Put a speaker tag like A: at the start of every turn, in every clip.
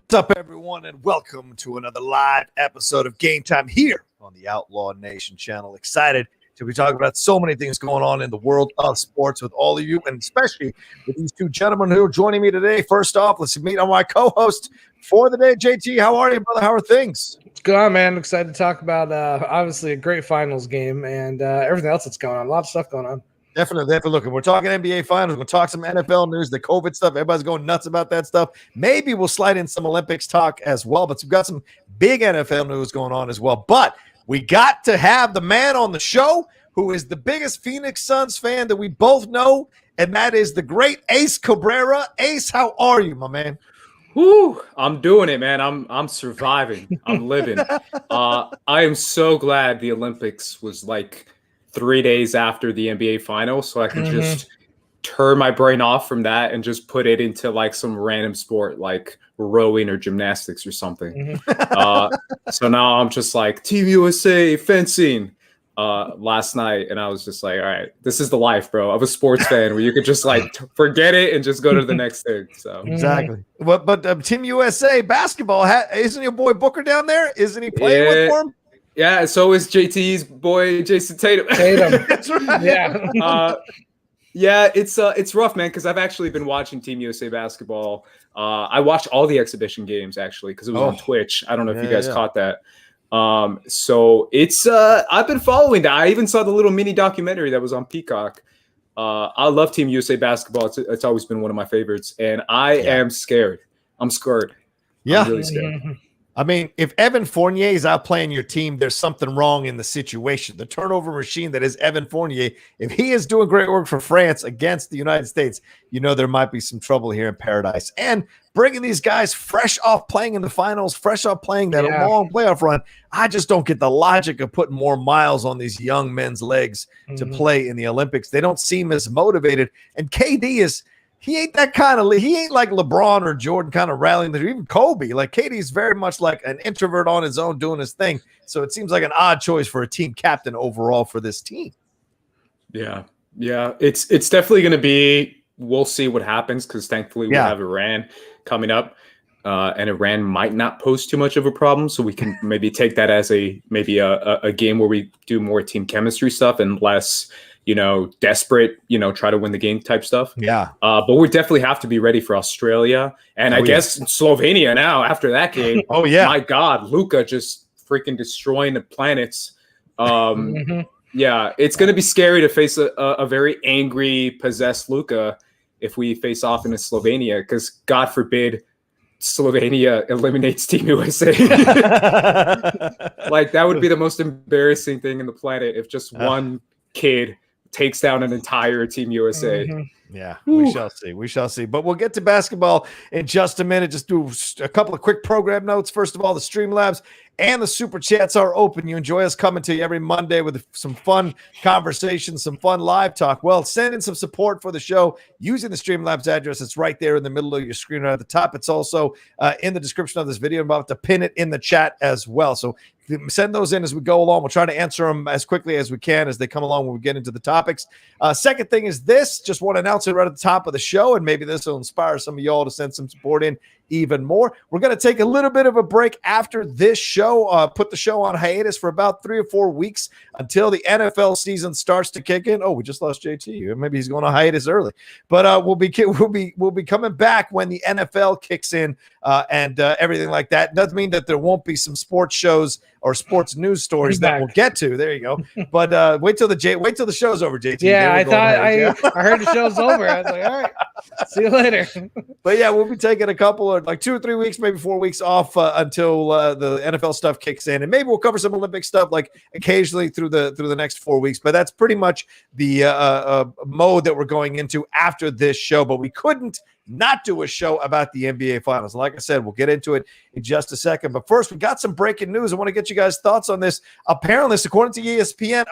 A: What's up, everyone, and welcome to another live episode of Game Time here on the Outlaw Nation channel. Excited to be talking about so many things going on in the world of sports with all of you, and especially with these two gentlemen who are joining me today. First off, let's meet on my co-host for the day, JT. How are you, brother? How are things?
B: What's going on, man? I'm excited to talk about obviously a great finals game and everything else that's going on. A lot of stuff going on.
A: Definitely. Look, we're talking NBA Finals. We'll talk some NFL news, the COVID stuff. Everybody's going nuts about that stuff. Maybe we'll slide in some Olympics talk as well, but we've got some big NFL news going on as well. But we got to have the man on the show who is the biggest Phoenix Suns fan that we both know, and that is the great Ace Cabrera. Ace, how are you, my man?
C: Woo, I'm doing it, man. I'm surviving. I'm living. I am so glad the Olympics was like 3 days after the NBA Finals, so I can just turn my brain off from that and just put it into like some random sport like rowing or gymnastics or something. So now I'm just like Team USA fencing last night, and I was just like, all right, this is the life, bro, of a sports fan where you could just like forget it and just go to the next thing. So
A: exactly. But Team USA basketball, isn't your boy Booker down there? Isn't he playing with for him?
C: Yeah, so is JT's boy Jason Tatum.
A: That's right.
C: Yeah, it's rough, man, because I've actually been watching Team USA basketball. I watched all the exhibition games actually because it was on Twitch. I don't know if you guys caught that. So it's I've been following that. I even saw the little mini documentary that was on Peacock. I love Team USA basketball. It's always been one of my favorites, and I am scared. I'm scared.
A: Yeah,
C: I'm really scared.
A: I mean, if Evan Fournier is out playing your team, there's something wrong in the situation. The turnover machine that is Evan Fournier, if he is doing great work for France against the United States, you know there might be some trouble here in paradise. And bringing these guys fresh off playing in the finals, fresh off playing that long playoff run, I just don't get the logic of putting more miles on these young men's legs to play in the Olympics. They don't seem as motivated. And KD is – he ain't that kind of – he ain't like LeBron or Jordan kind of rallying. Even Kobe. Like KD's very much like an introvert on his own doing his thing. So it seems like an odd choice for a team captain overall for this team.
C: Yeah. It's definitely going to be – we'll see what happens because thankfully we have Iran coming up. And Iran might not pose too much of a problem. So we can maybe take that as a game where we do more team chemistry stuff and less – desperate, try to win the game type stuff. Yeah. But we definitely have to be ready for Australia. And I guess Slovenia now after that game. My God, Luka just freaking destroying the planets. Yeah, it's going to be scary to face a very angry, possessed Luka if we face off in Slovenia, because God forbid Slovenia eliminates Team USA. Like that would be the most embarrassing thing in the planet if just one kid takes down an entire Team USA.
A: Yeah, we shall see. But we'll get to basketball in just a minute. Just do a couple of quick program notes. First of all, the Streamlabs and the Super Chats are open. You enjoy us coming to you every Monday with some fun conversations, some fun live talk. Well, send in some support for the show using the Streamlabs address. It's right there in the middle of your screen right at the top. It's also in the description of this video. I'm about to pin it in the chat as well. So send those in as we go along. We'll try to answer them as quickly as we can as they come along when we get into the topics. Second thing is this. Just want to announce it right at the top of the show, and maybe this will inspire some of y'all to send some support in even more. We're going to take a little bit of a break after this show, put the show on hiatus for about 3 or 4 weeks until the NFL season starts to kick in. Oh, we just lost JT. Maybe he's going on hiatus early, but we'll be coming back when the NFL kicks in and everything like that. Doesn't mean that there won't be some sports shows or sports news stories that we'll get to. There you go. But wait till the show's over, JT.
B: Yeah, I heard the show's over. I was like, all right, see you later.
A: But yeah, we'll be taking a couple of like 2 or 3 weeks, maybe 4 weeks off until the NFL stuff kicks in, and maybe we'll cover some Olympic stuff like occasionally through the next 4 weeks. But that's pretty much the mode that we're going into after this show. But we couldn't not do a show about the NBA Finals. Like I said, we'll get into it in just a second. But first, we got some breaking news. I want to get you guys' thoughts on this. Apparently, according to ESPN,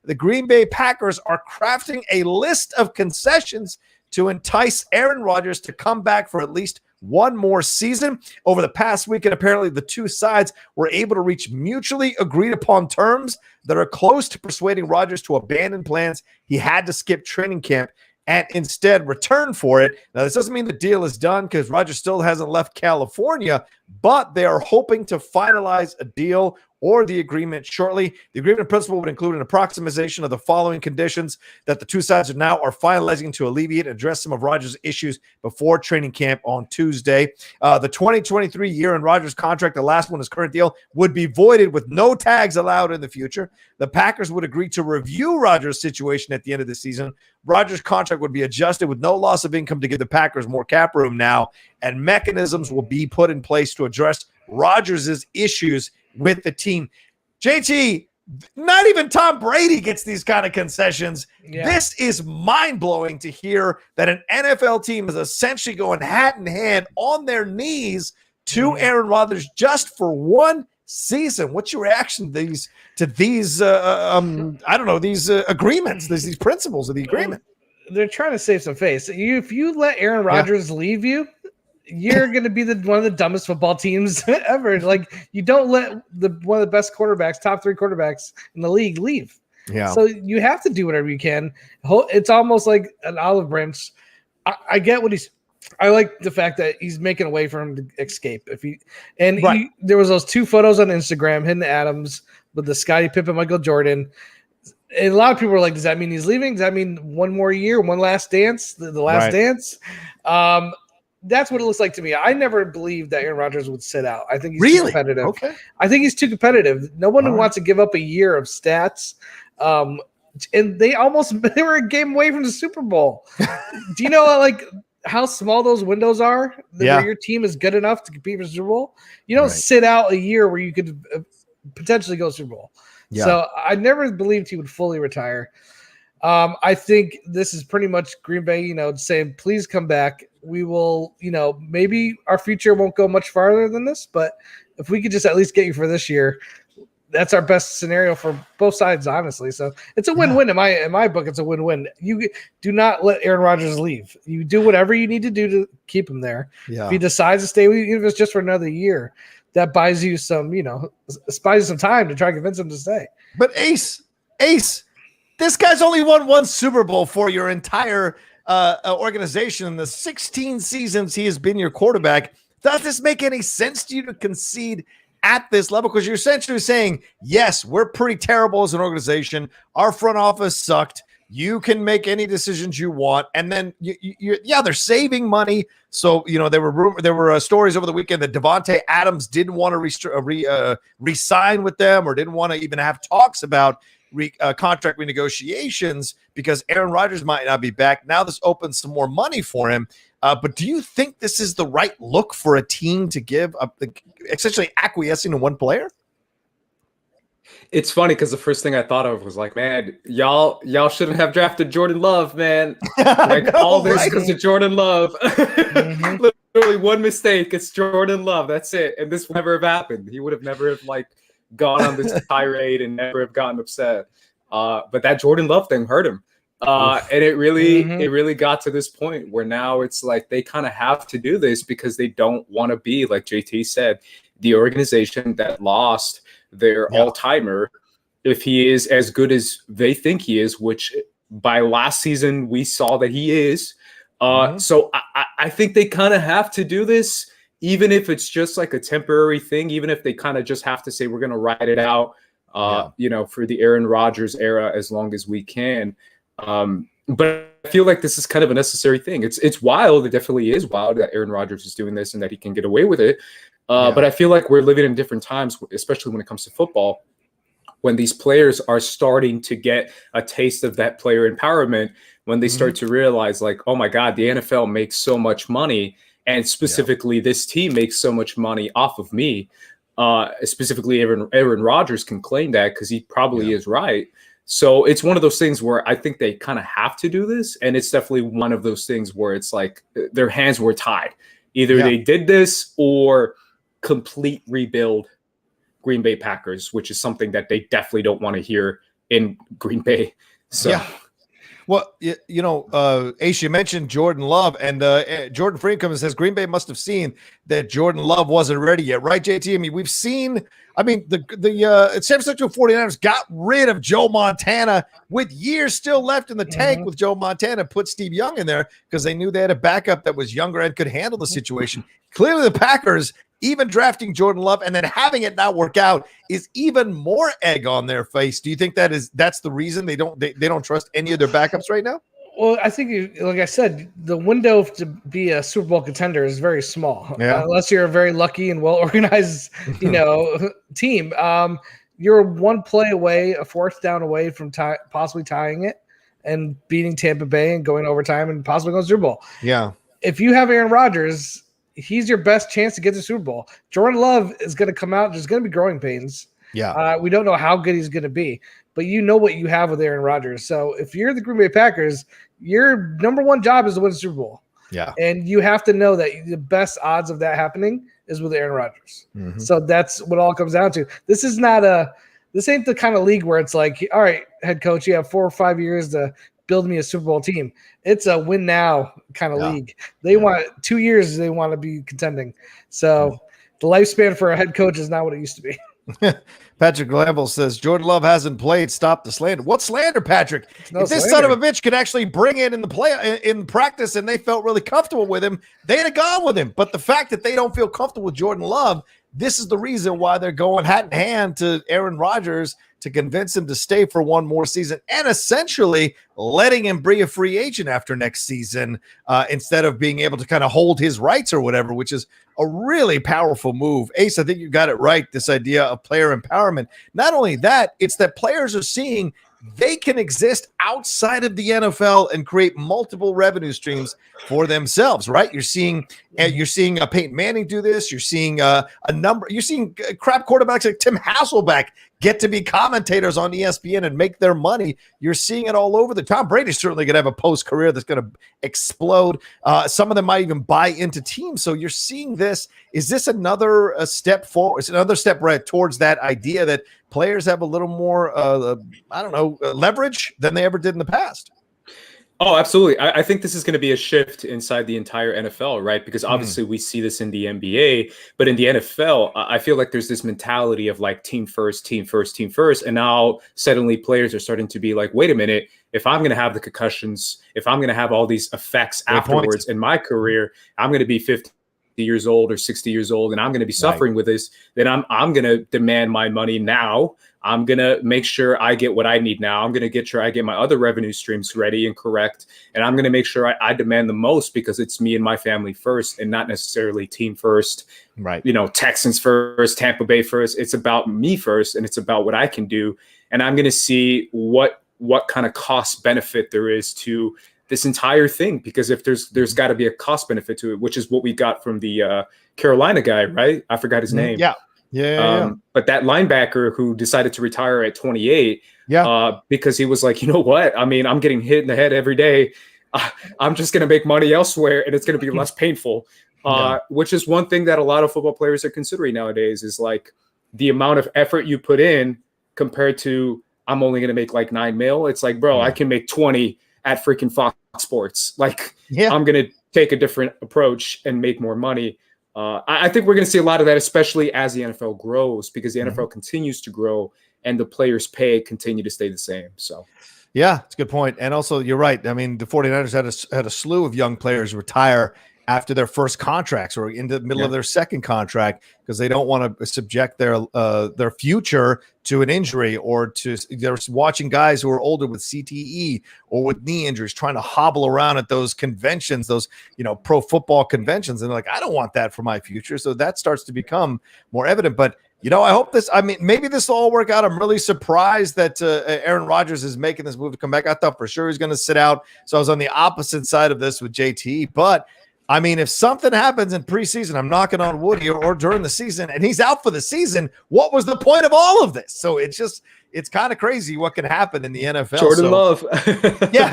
A: the Green Bay Packers are crafting a list of concessions to entice Aaron Rodgers to come back for at least one more season. Over the past weekend, apparently the two sides were able to reach mutually agreed upon terms that are close to persuading Rodgers to abandon plans he had to skip training camp and instead return for it. Now, this doesn't mean the deal is done because Rodgers still hasn't left California, but they are hoping to finalize a deal or the agreement shortly. The agreement in principle would include an approximation of the following conditions that the two sides are finalizing to alleviate and address some of Rodgers' issues before training camp on Tuesday. The 2023 year in Rodgers' contract, the last one, his current deal, would be voided with no tags allowed in the future. The Packers would agree to review Rodgers' situation at the end of the season. Rodgers' contract would be adjusted with no loss of income to give the Packers more cap room now, and mechanisms will be put in place to address Rodgers' issues with the team. JT, not even Tom Brady gets these kind of concessions. Yeah. This is mind-blowing to hear that an NFL team is essentially going hat in hand on their knees to Aaron Rodgers just for one season. What's your reaction to these agreements, these principles of the agreement?
B: They're trying to save some face. If you let Aaron Rodgers leave you, you're going to be one of the dumbest football teams ever. Like, you don't let one of the best quarterbacks, top 3 quarterbacks in the league, leave. Yeah. So you have to do whatever you can. It's almost like an olive branch. I get what I like the fact that he's making a way for him to escape. There was those 2 photos on Instagram, hidden Adams with the Scottie Pippen, Michael Jordan. And a lot of people were like, does that mean he's leaving? Does that mean one more year, one last dance, the last dance? That's what it looks like to me. I never believed that Aaron Rodgers would sit out. I think he's too competitive. Okay. I think he's too competitive. No one who wants to give up a year of stats. And they were a game away from the Super Bowl. Do you know how small those windows are? Where your team is good enough to compete for the Super Bowl? You don't sit out a year where you could potentially go Super Bowl. Yeah. So I never believed he would fully retire. I think this is pretty much Green Bay, saying, please come back. We will, maybe our future won't go much farther than this, but if we could just at least get you for this year, that's our best scenario for both sides, honestly. So it's a win-win. In my book, it's a win-win. You do not let Aaron Rodgers leave. You do whatever you need to do to keep him there. Yeah. If he decides to stay with you, even if it's just for another year, that buys you some, time to try to convince him to stay.
A: But Ace, this guy's only won 1 Super Bowl for your entire organization in the 16 seasons he has been your quarterback. Does this make any sense to you to concede at this level? Because you're essentially saying, yes, we're pretty terrible as an organization. Our front office sucked. You can make any decisions you want. And then, they're saving money. So, there were stories over the weekend that Devontae Adams didn't want to re-sign with them, or didn't want to even have talks about contract renegotiations because Aaron Rodgers might not be back. Now this opens some more money for him. But do you think this is the right look for a team to give up, essentially acquiescing to one player?
C: It's funny because the first thing I thought of was like, man, y'all shouldn't have drafted Jordan Love, man. All this because of Jordan Love. Literally one mistake. It's Jordan Love. That's it. And this would never have happened. He would have never gone on this tirade and never have gotten upset. But that Jordan Love thing hurt him. And it really got to this point where now it's like they kind of have to do this because they don't want to be, like JT said, the organization that lost their all-timer if he is as good as they think he is, which by last season we saw that he is. So I think they kind of have to do this, even if it's just like a temporary thing, even if they kind of just have to say we're going to ride it out, for the Aaron Rodgers era as long as we can. But I feel like this is kind of a necessary thing. It's wild. It definitely is wild that Aaron Rodgers is doing this and that he can get away with it. But I feel like we're living in different times, especially when it comes to football, when these players are starting to get a taste of that player empowerment, when they start to realize like, oh my God, the NFL makes so much money. And specifically this team makes so much money off of me. Specifically Aaron Rodgers can claim that because he probably is right. So it's one of those things where I think they kind of have to do this. And it's definitely one of those things where it's like their hands were tied. Either they did this or complete rebuild Green Bay Packers, which is something that they definitely don't want to hear in Green Bay. So
A: Well, Ace, you mentioned Jordan Love, and Jordan Freeman says Green Bay must have seen that Jordan Love wasn't ready yet, right, JT? I mean, we've seen. I mean, the San Francisco 49ers got rid of Joe Montana with years still left in the tank with Joe Montana, put Steve Young in there because they knew they had a backup that was younger and could handle the situation. Clearly, the Packers, even drafting Jordan Love and then having it not work out, is even more egg on their face. Do you think that's the reason they don't trust any of their backups right now?
B: Well, I think, like I said, the window to be a Super Bowl contender is very small. Unless you're a very lucky and well-organized, team. You're one play away, a fourth down away from possibly tying it and beating Tampa Bay and going overtime and possibly going to Super Bowl.
A: Yeah.
B: If you have Aaron Rodgers, he's your best chance to get to the Super Bowl. Jordan Love is going to come out. There's going to be growing pains.
A: Yeah.
B: We don't know how good he's going to be, but you know what you have with Aaron Rodgers. So if you're the Green Bay Packers, your number one job is to win the Super Bowl.
A: Yeah.
B: And you have to know that the best odds of that happening is with Aaron Rodgers.
A: Mm-hmm.
B: So that's what it all comes down to. This ain't the kind of league where it's like, all right, head coach, you have 4 or 5 years to build me a Super Bowl team. It's a win now kind of league. They want 2 years. They want to be contending. So the lifespan for a head coach is not what it used to be.
A: Patrick Lamble says Jordan Love hasn't played. Stop the slander. What slander, Patrick? If this son of a bitch could actually bring it in practice and they felt really comfortable with him, they'd have gone with him. But the fact that they don't feel comfortable with Jordan Love, this is the reason why they're going hat in hand to Aaron Rodgers to convince him to stay for one more season and essentially letting him be a free agent after next season instead of being able to kind of hold his rights or whatever, which is a really powerful move. Ace, I think you got it right, this idea of player empowerment. Not only that, it's that players are seeing they can exist outside of the NFL and create multiple revenue streams for themselves, right? You're seeing Peyton Manning do this. You're seeing you're seeing crap quarterbacks like Tim Hasselbeck get to be commentators on ESPN and make their money. You're seeing it all over. Tom Brady's certainly going to have a post-career that's going to explode. Some of them might even buy into teams. So you're seeing this. Is this another step forward? It's another step right towards that idea that players have a little more, leverage than they ever did in the past.
C: Oh, absolutely. I think this is going to be a shift inside the entire NFL, right? Because obviously we see this in the NBA, but in the NFL, I feel like there's this mentality of like team first, team first, team first. And now suddenly players are starting to be like, wait a minute, if I'm going to have the concussions, if I'm going to have all these effects afterwards in my career, I'm going to be 50 years old or 60 years old, and I'm going to be suffering with this, then I'm going to demand my money now. I'm going to make sure I get what I need now. I'm going to get sure I get my other revenue streams ready and correct. And I'm going to make sure I demand the most because it's me and my family first and not necessarily team first,
A: right?
C: Texans first, Tampa Bay first. It's about me first, and it's about what I can do. And I'm going to see what kind of cost benefit there is to this entire thing, because if there's got to be a cost benefit to it, which is what we got from the Carolina guy, right? I forgot his name.
A: Yeah.
C: But that linebacker who decided to retire at 28, because he was like, you know what? I mean, I'm getting hit in the head every day. I'm just going to make money elsewhere, and it's going to be less painful. Which is one thing that a lot of football players are considering nowadays is like the amount of effort you put in compared to I'm only going to make like $9 million. It's like, bro, I can make 20 at freaking Fox Sports. Like, I'm going to take a different approach and make more money. I think we're going to see a lot of that, especially as the NFL grows, because the NFL continues to grow and the players' pay continue to stay the same. So,
A: yeah, it's a good point. And also, you're right. I mean, the 49ers had a slew of young players retire after their first contracts or in the middle of their second contract because they don't want to subject their future to an injury or they're watching guys who are older with CTE or with knee injuries trying to hobble around at those conventions, those, pro football conventions. And they're like, I don't want that for my future. So that starts to become more evident. But, I hope maybe this will all work out. I'm really surprised that Aaron Rodgers is making this move to come back. I thought for sure he's going to sit out. So I was on the opposite side of this with JT, but I mean, if something happens in preseason, I'm knocking on wood here, or during the season, and he's out for the season, what was the point of all of this? So it's kind of crazy what can happen in the NFL.
C: Jordan Love.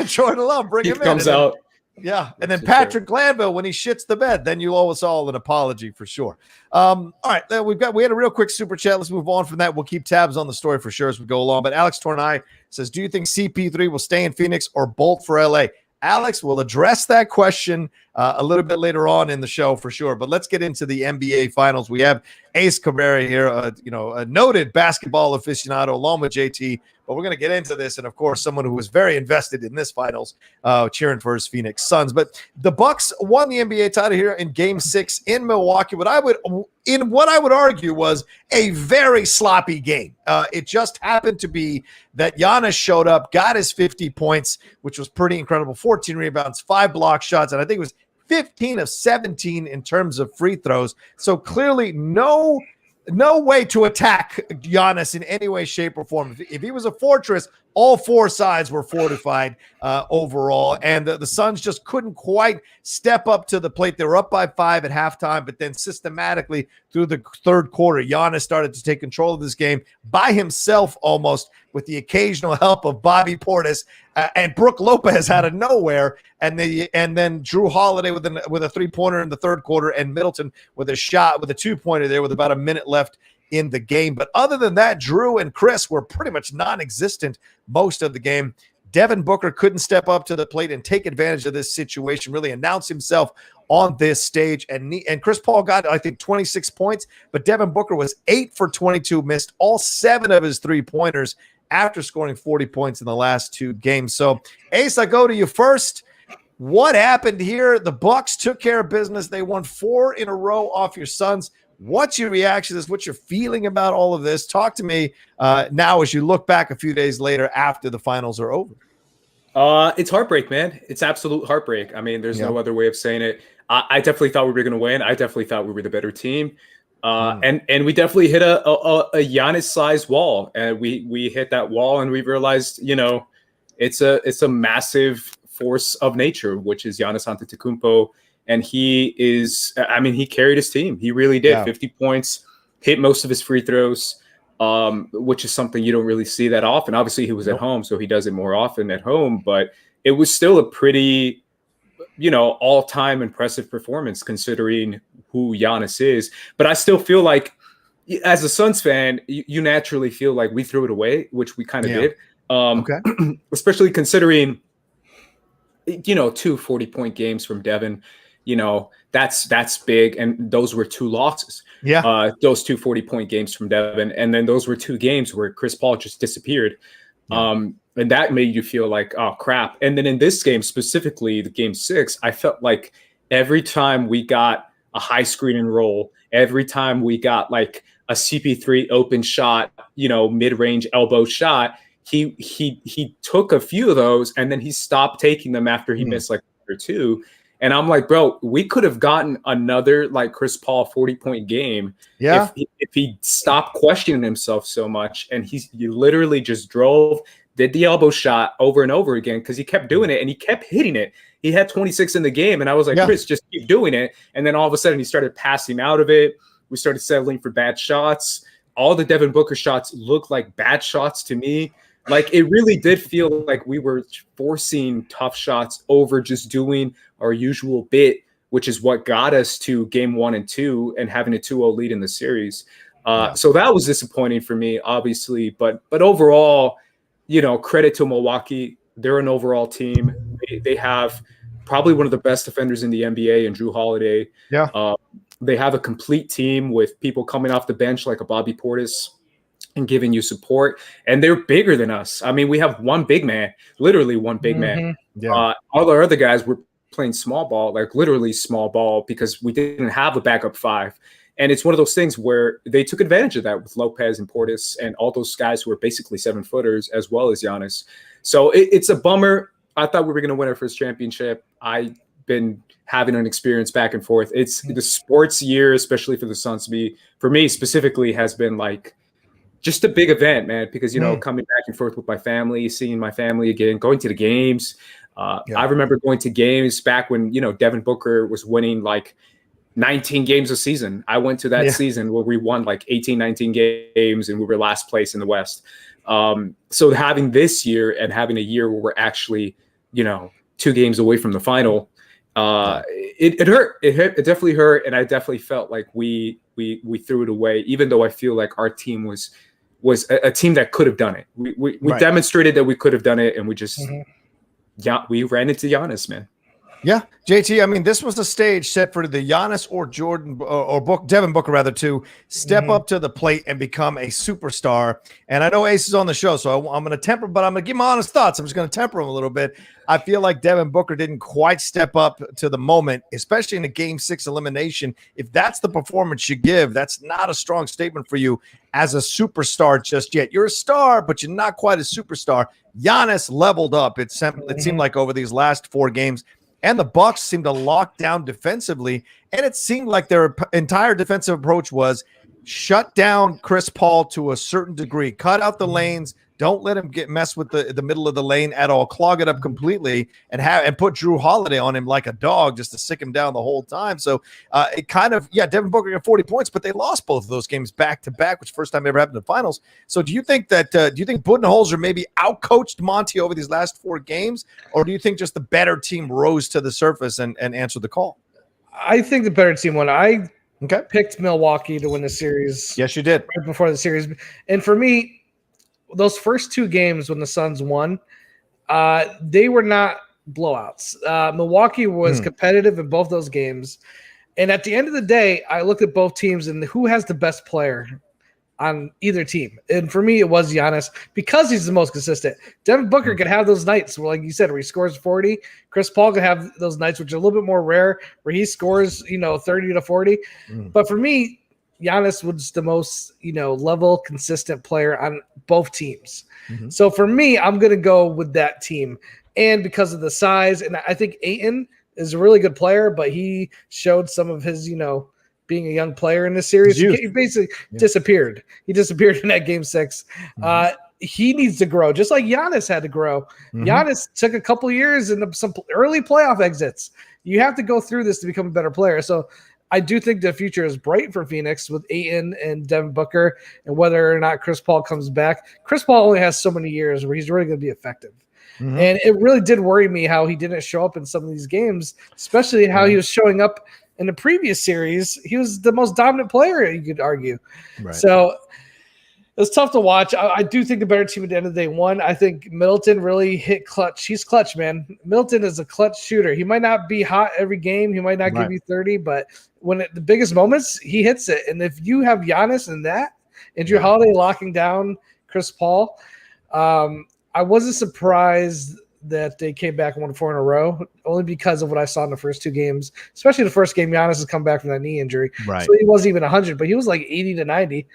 A: Jordan Love. Bring him in.
C: Comes out.
A: Yeah, and then Patrick Glanville, when he shits the bed, then you owe us all an apology for sure. All right, we had a real quick super chat. Let's move on from that. We'll keep tabs on the story for sure as we go along. But Alex Tornai says, do you think CP3 will stay in Phoenix or bolt for LA? Alex, we'll address that question a little bit later on in the show for sure. But let's get into the NBA Finals. We have Ace Cabrera here, a noted basketball aficionado along with JT. But we're going to get into this, and of course, someone who was very invested in this Finals, cheering for his Phoenix Suns. But the Bucks won the NBA title here in Game 6 in Milwaukee. What I would argue was a very sloppy game. It just happened to be that Giannis showed up, got his 50 points, which was pretty incredible. 14 rebounds, 5 block shots, and I think it was 15 of 17 in terms of free throws. So clearly, no way to attack Giannis in any way, shape, or form. If he was a fortress, all 4 sides were fortified overall, and the Suns just couldn't quite step up to the plate. They were up by 5 at halftime, but then systematically through the third quarter, Giannis started to take control of this game by himself almost, with the occasional help of Bobby Portis and Brook Lopez out of nowhere, and then Drew Holiday with a 3-pointer in the third quarter, and Middleton with a 2-pointer there with about a minute left in the game. But other than that, Drew and Chris were pretty much non-existent most of the game. Devin Booker couldn't step up to the plate and take advantage of this situation, really announce himself on this stage. And Chris Paul got, I think, 26 points, but Devin Booker was 8 for 22, missed all 7 of his 3-pointers after scoring 40 points in the last 2 games. So, Ace, I go to you first. What happened here? The Bucks took care of business. They won 4 in a row off your Suns. What's your reaction to this? What's your feeling about all of this? Talk to me now as you look back a few days later after the finals are over.
C: It's heartbreak, man. It's absolute heartbreak. I mean, there's no other way of saying it. I definitely thought we were going to win. I definitely thought we were the better team. And we definitely hit a Giannis-sized wall. And we hit that wall and we realized, it's a massive force of nature, which is Giannis Antetokounmpo. And he carried his team. He really did. 50 points, hit most of his free throws, which is something you don't really see that often. Obviously, he was at home, so he does it more often at home. But it was still a pretty, all-time impressive performance considering who Giannis is. But I still feel like, as a Suns fan, you naturally feel like we threw it away, which we kind of did. Especially considering, 2 40-point games from Devin. That's big. And those were 2 losses. Yeah. Those 2 40-point games from Devin. And then those were 2 games where Chris Paul just disappeared. Yeah. And that made you feel like, oh, crap. And then in this game, specifically the Game 6, I felt like every time we got a high screen and roll, every time we got like a CP3 open shot, mid-range elbow shot, he took a few of those and then he stopped taking them after he missed like 1 or 2. And I'm like, bro, we could have gotten another like Chris Paul 40-point game if he stopped questioning himself so much. And he literally just did the elbow shot over and over again because he kept doing it and he kept hitting it. He had 26 in the game. And I was like, Chris, just keep doing it. And then all of a sudden he started passing out of it. We started settling for bad shots. All the Devin Booker shots looked like bad shots to me. Like, it really did feel like we were forcing tough shots over just doing our usual bit, which is what got us to Game 1 and 2 and having a 2-0 lead in the series. So that was disappointing for me, obviously. But overall, credit to Milwaukee. They're an overall team. They have probably one of the best defenders in the NBA in Drew Holiday. Yeah. They have a complete team with people coming off the bench like a Bobby Portis and giving you support, and they're bigger than us. I mean, we have one big man, literally one big man. Yeah. All our other guys were playing small ball, like literally small ball, because we didn't have a backup 5. And it's one of those things where they took advantage of that with Lopez and Portis and all those guys who are basically 7-footers as well as Giannis. So it's a bummer. I thought we were going to win our first championship. I've been having an experience back and forth. It's the sports year, especially for the Suns, for me specifically, has been like just a big event, man, because, coming back and forth with my family, seeing my family again, going to the games. I remember going to games back when, Devin Booker was winning like 19 games a season. I went to that season where we won like 18, 19 games and we were last place in the West. So having this year and having a year where we're actually, 2 games away from the final. It hurt. It definitely hurt, and I definitely felt like we threw it away. Even though I feel like our team was a team that could have done it. We demonstrated that we could have done it, and we just we ran into Giannis, man.
A: Yeah, JT. I mean, this was the stage set for the Giannis or Devin Booker rather to step up to the plate and become a superstar. And I know Ace is on the show, so I'm going to temper, but I'm going to give my honest thoughts. I'm just going to temper him a little bit. I feel like Devin Booker didn't quite step up to the moment, especially in a Game 6 elimination. If that's the performance you give, that's not a strong statement for you as a superstar just yet. You're a star, but you're not quite a superstar. Giannis leveled up. It seemed like over these last 4 games. And the Bucks seemed to lock down defensively, and it seemed like their entire defensive approach was shut down Chris Paul to a certain degree, cut out the lanes, don't let him mess with the middle of the lane at all, clog it up completely, and put Drew Holiday on him like a dog just to sick him down the whole time. So it kind of, Devin Booker got 40 points, but they lost both of those games back to back, which first time ever happened in the finals. So do you think Budenholzer maybe outcoached Monty over these last 4 games, or do you think just the better team rose to the surface and answered the call?
B: I think the better team won. I picked Milwaukee to win the series.
A: Yes, you did.
B: Right before the series. And for me, those first 2 games when the Suns won, they were not blowouts. Milwaukee was competitive in both those games. And at the end of the day, I looked at both teams and who has the best player on either team. And for me, it was Giannis because he's the most consistent. Devin Booker could have those nights where, like you said, where he scores 40. Chris Paul could have those nights, which are a little bit more rare, where he scores, 30 to 40. But for me, Giannis was the most, level, consistent player on both teams. So for me, I'm going to go with that team. And because of the size, and I think Ayton is a really good player, but he showed some of his, being a young player in this series. He basically disappeared. He disappeared in that Game 6. He needs to grow, just like Giannis had to grow. Giannis took a couple years and some early playoff exits. You have to go through this to become a better player. So I do think the future is bright for Phoenix with Ayton and Devin Booker, and whether or not Chris Paul comes back. Chris Paul only has so many years where he's really going to be effective. And it really did worry me how he didn't show up in some of these games, especially how he was showing up in the previous series. He was the most dominant player, you could argue. So it was tough to watch. I do think the better team at the end of the day won. I think Middleton really hit clutch. He's clutch, man. Middleton is a clutch shooter. He might not be hot every game. He might not give you 30, but when the biggest moments, he hits it. And if you have Giannis in that, and Drew Holiday locking down Chris Paul, I wasn't surprised that they came back and won 4 in a row, only because of what I saw in the first 2 games, especially the first game. Giannis has come back from that knee injury. So he wasn't even 100, but he was like 80 to 90.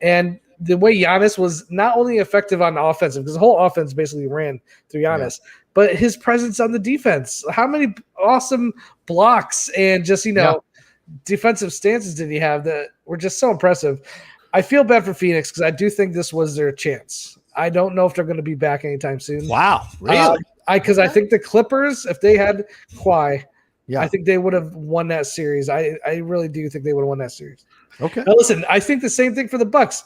B: And the way Giannis was not only effective on offensive, because the whole offense basically ran through Giannis, but his presence on the defense. How many awesome blocks and just, defensive stances did he have that were just so impressive? I feel bad for Phoenix because I do think this was their chance. I don't know if they're going to be back anytime soon.
A: Wow, really?
B: Because I think the Clippers, if they had Kawhi, I think they would have won that series. I really do think they would have won that series. Okay. Now listen, I think the same thing for the Bucks.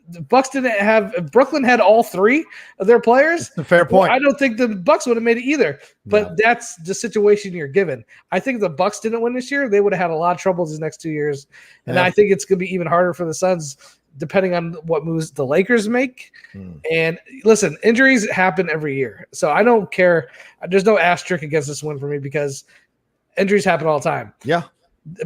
B: The Bucks didn't have – if Brooklyn had all 3 of their players,
A: that's a fair point.
B: I don't think the Bucks would have made it either. But that's the situation you're given. I think if the Bucks didn't win this year, they would have had a lot of trouble these next 2 years. And I think it's going to be even harder for the Suns depending on what moves the Lakers make. And listen, injuries happen every year. So I don't care. There's no asterisk against this win for me because injuries happen all the time. Yeah.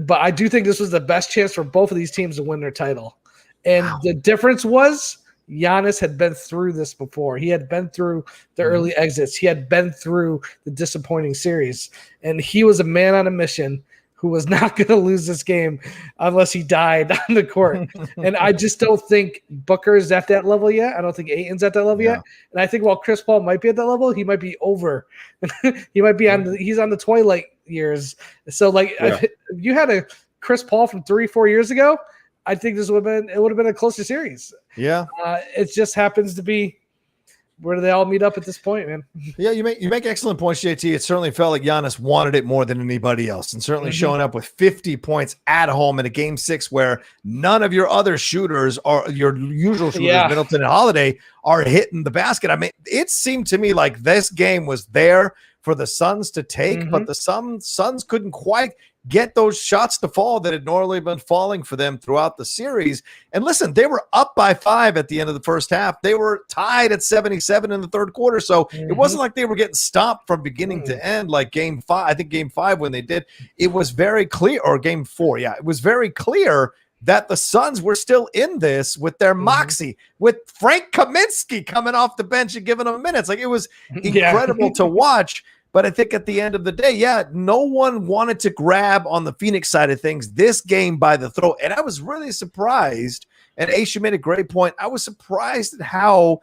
B: But I do think this was the best chance for both of these teams to win their title. And the difference was Giannis had been through this before. He had been through the early exits. He had been through the disappointing series. And he was a man on a mission who was not going to lose this game unless he died on the court. And I just don't think Booker is at that level yet. I don't think Ayton's at that level yet. And I think while Chris Paul might be at that level, he might be over. He might be he's on the twilight years. So if you had a Chris Paul from 3-4 years ago, I think it would have been a closer series. Yeah. It just happens to be where they all meet up at this point, man. Yeah, you make excellent points, JT. It certainly felt like Giannis wanted it more than anybody else, and certainly showing up with 50 points at home in a Game 6 where none of your other shooters or your usual shooters, Middleton and Holiday, are hitting the basket. I mean, it seemed to me like this game was there
A: for the Suns to take, but the Suns couldn't quite get those shots to fall that had normally been falling for them throughout the series. And listen, they were up by 5 at the end of the first half. They were tied at 77 in the third quarter. So it wasn't like they were getting stopped from beginning to end like game 5. I think game 5 when they did, it was very clear, or game 4. Yeah, it was very clear that the Suns were still in this with their moxie, with Frank Kaminsky coming off the bench and giving them minutes. Like, it was incredible to watch. But I think at the end of the day, no one wanted to grab on the Phoenix side of things this game by the throat. And I was really surprised, and Ace, you made a great point. I was surprised at how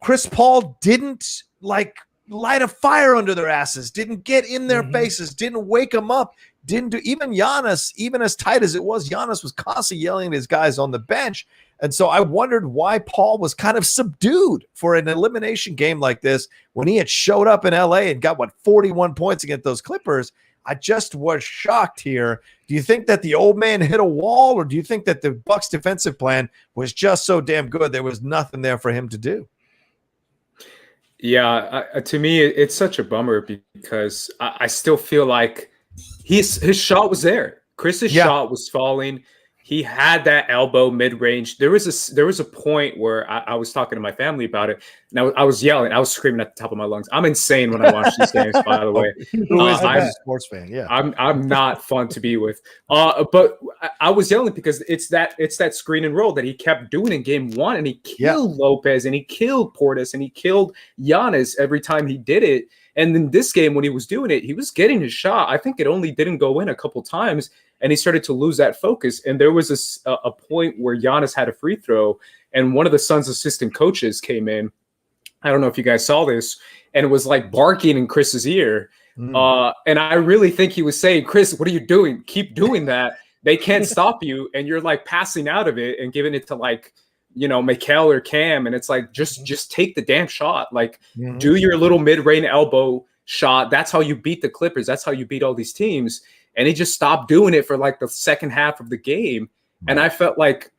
A: Chris Paul didn't light a fire under their asses, didn't get in their faces, didn't wake them up, didn't do even Giannis, even as tight as it was, Giannis was constantly yelling at his guys on the bench. And so I wondered why Paul was kind of subdued for an elimination game like this when he had showed up in LA and got 41 points against those Clippers. I just was shocked here. Do you think that the old man hit a wall, or do you think that the Bucks defensive plan was just so damn good there was nothing there for him to do?
C: Yeah, to me, it's such a bummer because I still feel like his shot was there. Chris's shot was falling. He had that elbow mid-range. There was a point where I was talking to my family about it, and I was yelling. I was screaming at the top of my lungs. I'm insane when I watch these games, by the way.
A: I'm a sports fan, yeah.
C: I'm not fun to be with. But I was yelling because it's that screen and roll that he kept doing in game 1, and he killed Lopez, and he killed Portis, and he killed Giannis every time he did it. And in this game, when he was doing it, he was getting his shot. I think it only didn't go in a couple times, and he started to lose that focus. And there was a point where Giannis had a free throw, and one of the Suns' assistant coaches came in. I don't know if you guys saw this, and it was like barking in Chris's ear. And I really think he was saying, Chris, what are you doing? Keep doing that. They can't stop you. And you're like passing out of it and giving it to like, Mikal or Cam. And it's like, just take the damn shot. Like, do your little mid-range elbow shot. That's how you beat the Clippers. That's how you beat all these teams. And he just stopped doing it for like the second half of the game. And I felt like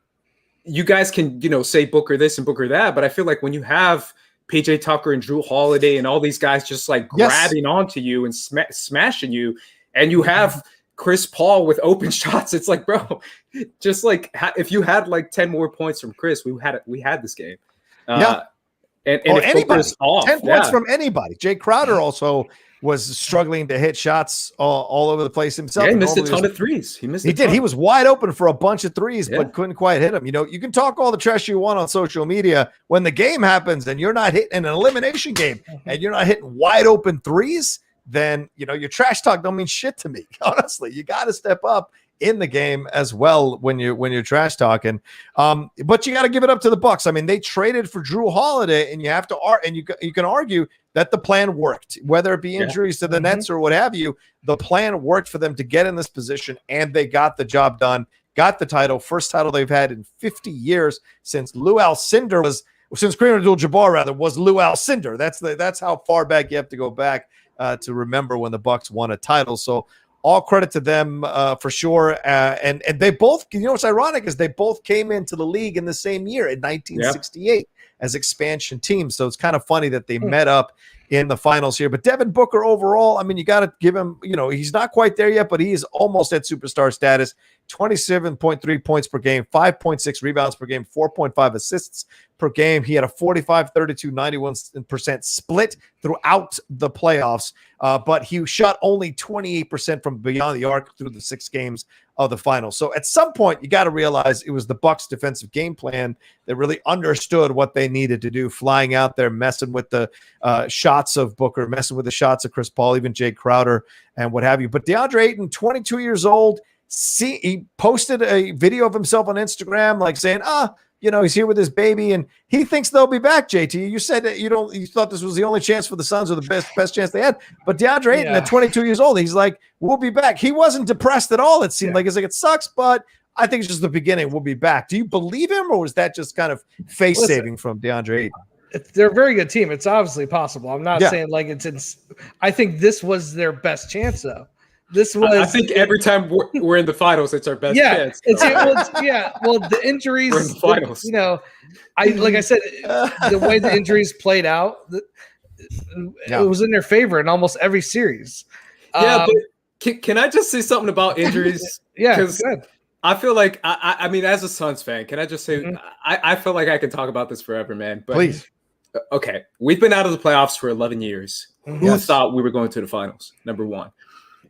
C: you guys can, say Booker this and Booker that. But I feel like when you have PJ Tucker and Drew Holiday and all these guys just like grabbing onto you and smashing you, and you have Chris Paul with open shots, it's like, bro, just like if you had like 10 more points from Chris, we had this game. And if
A: anybody,
C: off,
A: 10 points from anybody. Jay Crowder also was struggling to hit shots all over the place himself.
C: Yeah, he missed a ton of threes. He did.
A: He was wide open for a bunch of threes, but couldn't quite hit them. You can talk all the trash you want on social media. When the game happens and you're not hitting an elimination game and you're not hitting wide open threes, then your trash talk don't mean shit to me. Honestly, you got to step up in the game as well when you're trash talking. But you got to give it up to the Bucks. I mean, they traded for Drew Holiday, and you have to you can argue that the plan worked, whether it be injuries to the Nets or what have you. The plan worked for them to get in this position, and they got the job done. Got the title, first title they've had in 50 years since Kareem Abdul-Jabbar was Lou Alcindor. That's how far back you have to go back to remember when the Bucks won a title. So all credit to them for sure. And they both, what's ironic is they both came into the league in the same year in 1968 as expansion teams. So it's kind of funny that they met up in the finals here. But Devin Booker overall, I mean, you got to give him, he's not quite there yet, but he is almost at superstar status. 27.3 points per game, 5.6 rebounds per game, 4.5 assists per game. He had a 45, 32, 91% split throughout the playoffs, but he shot only 28% from beyond the arc through the 6 games of the finals. So at some point, you got to realize it was the Bucks' defensive game plan that really understood what they needed to do, flying out there, messing with the shots of Booker, messing with the shots of Chris Paul, even Jay Crowder, and what have you. But Deandre Ayton, 22 years old, he posted a video of himself on Instagram, like saying, he's here with his baby, and he thinks they'll be back. JT, you said that you thought this was the only chance for the Suns, or the best chance they had. But DeAndre Ayton, at 22 years old, he's like, we'll be back. He wasn't depressed at all. It seemed like it sucks, but I think it's just the beginning. We'll be back. Do you believe him, or was that just kind of face saving from DeAndre Ayton?
B: They're a very good team. It's obviously possible. I'm not saying like I think this was their best chance, though. I
C: think every time we're in the finals, it's our best chance.
B: Well, the injuries,
C: we're in the finals.
B: like I said, the way the injuries played out, it was in their favor in almost every series.
C: But can I just say something about injuries?
B: Because
C: I feel like I mean, as a Suns fan, can I just say I feel like I can talk about this forever, man. But
A: please.
C: Okay, we've been out of the playoffs for 11 years. Who thought we were going to the finals? Number one.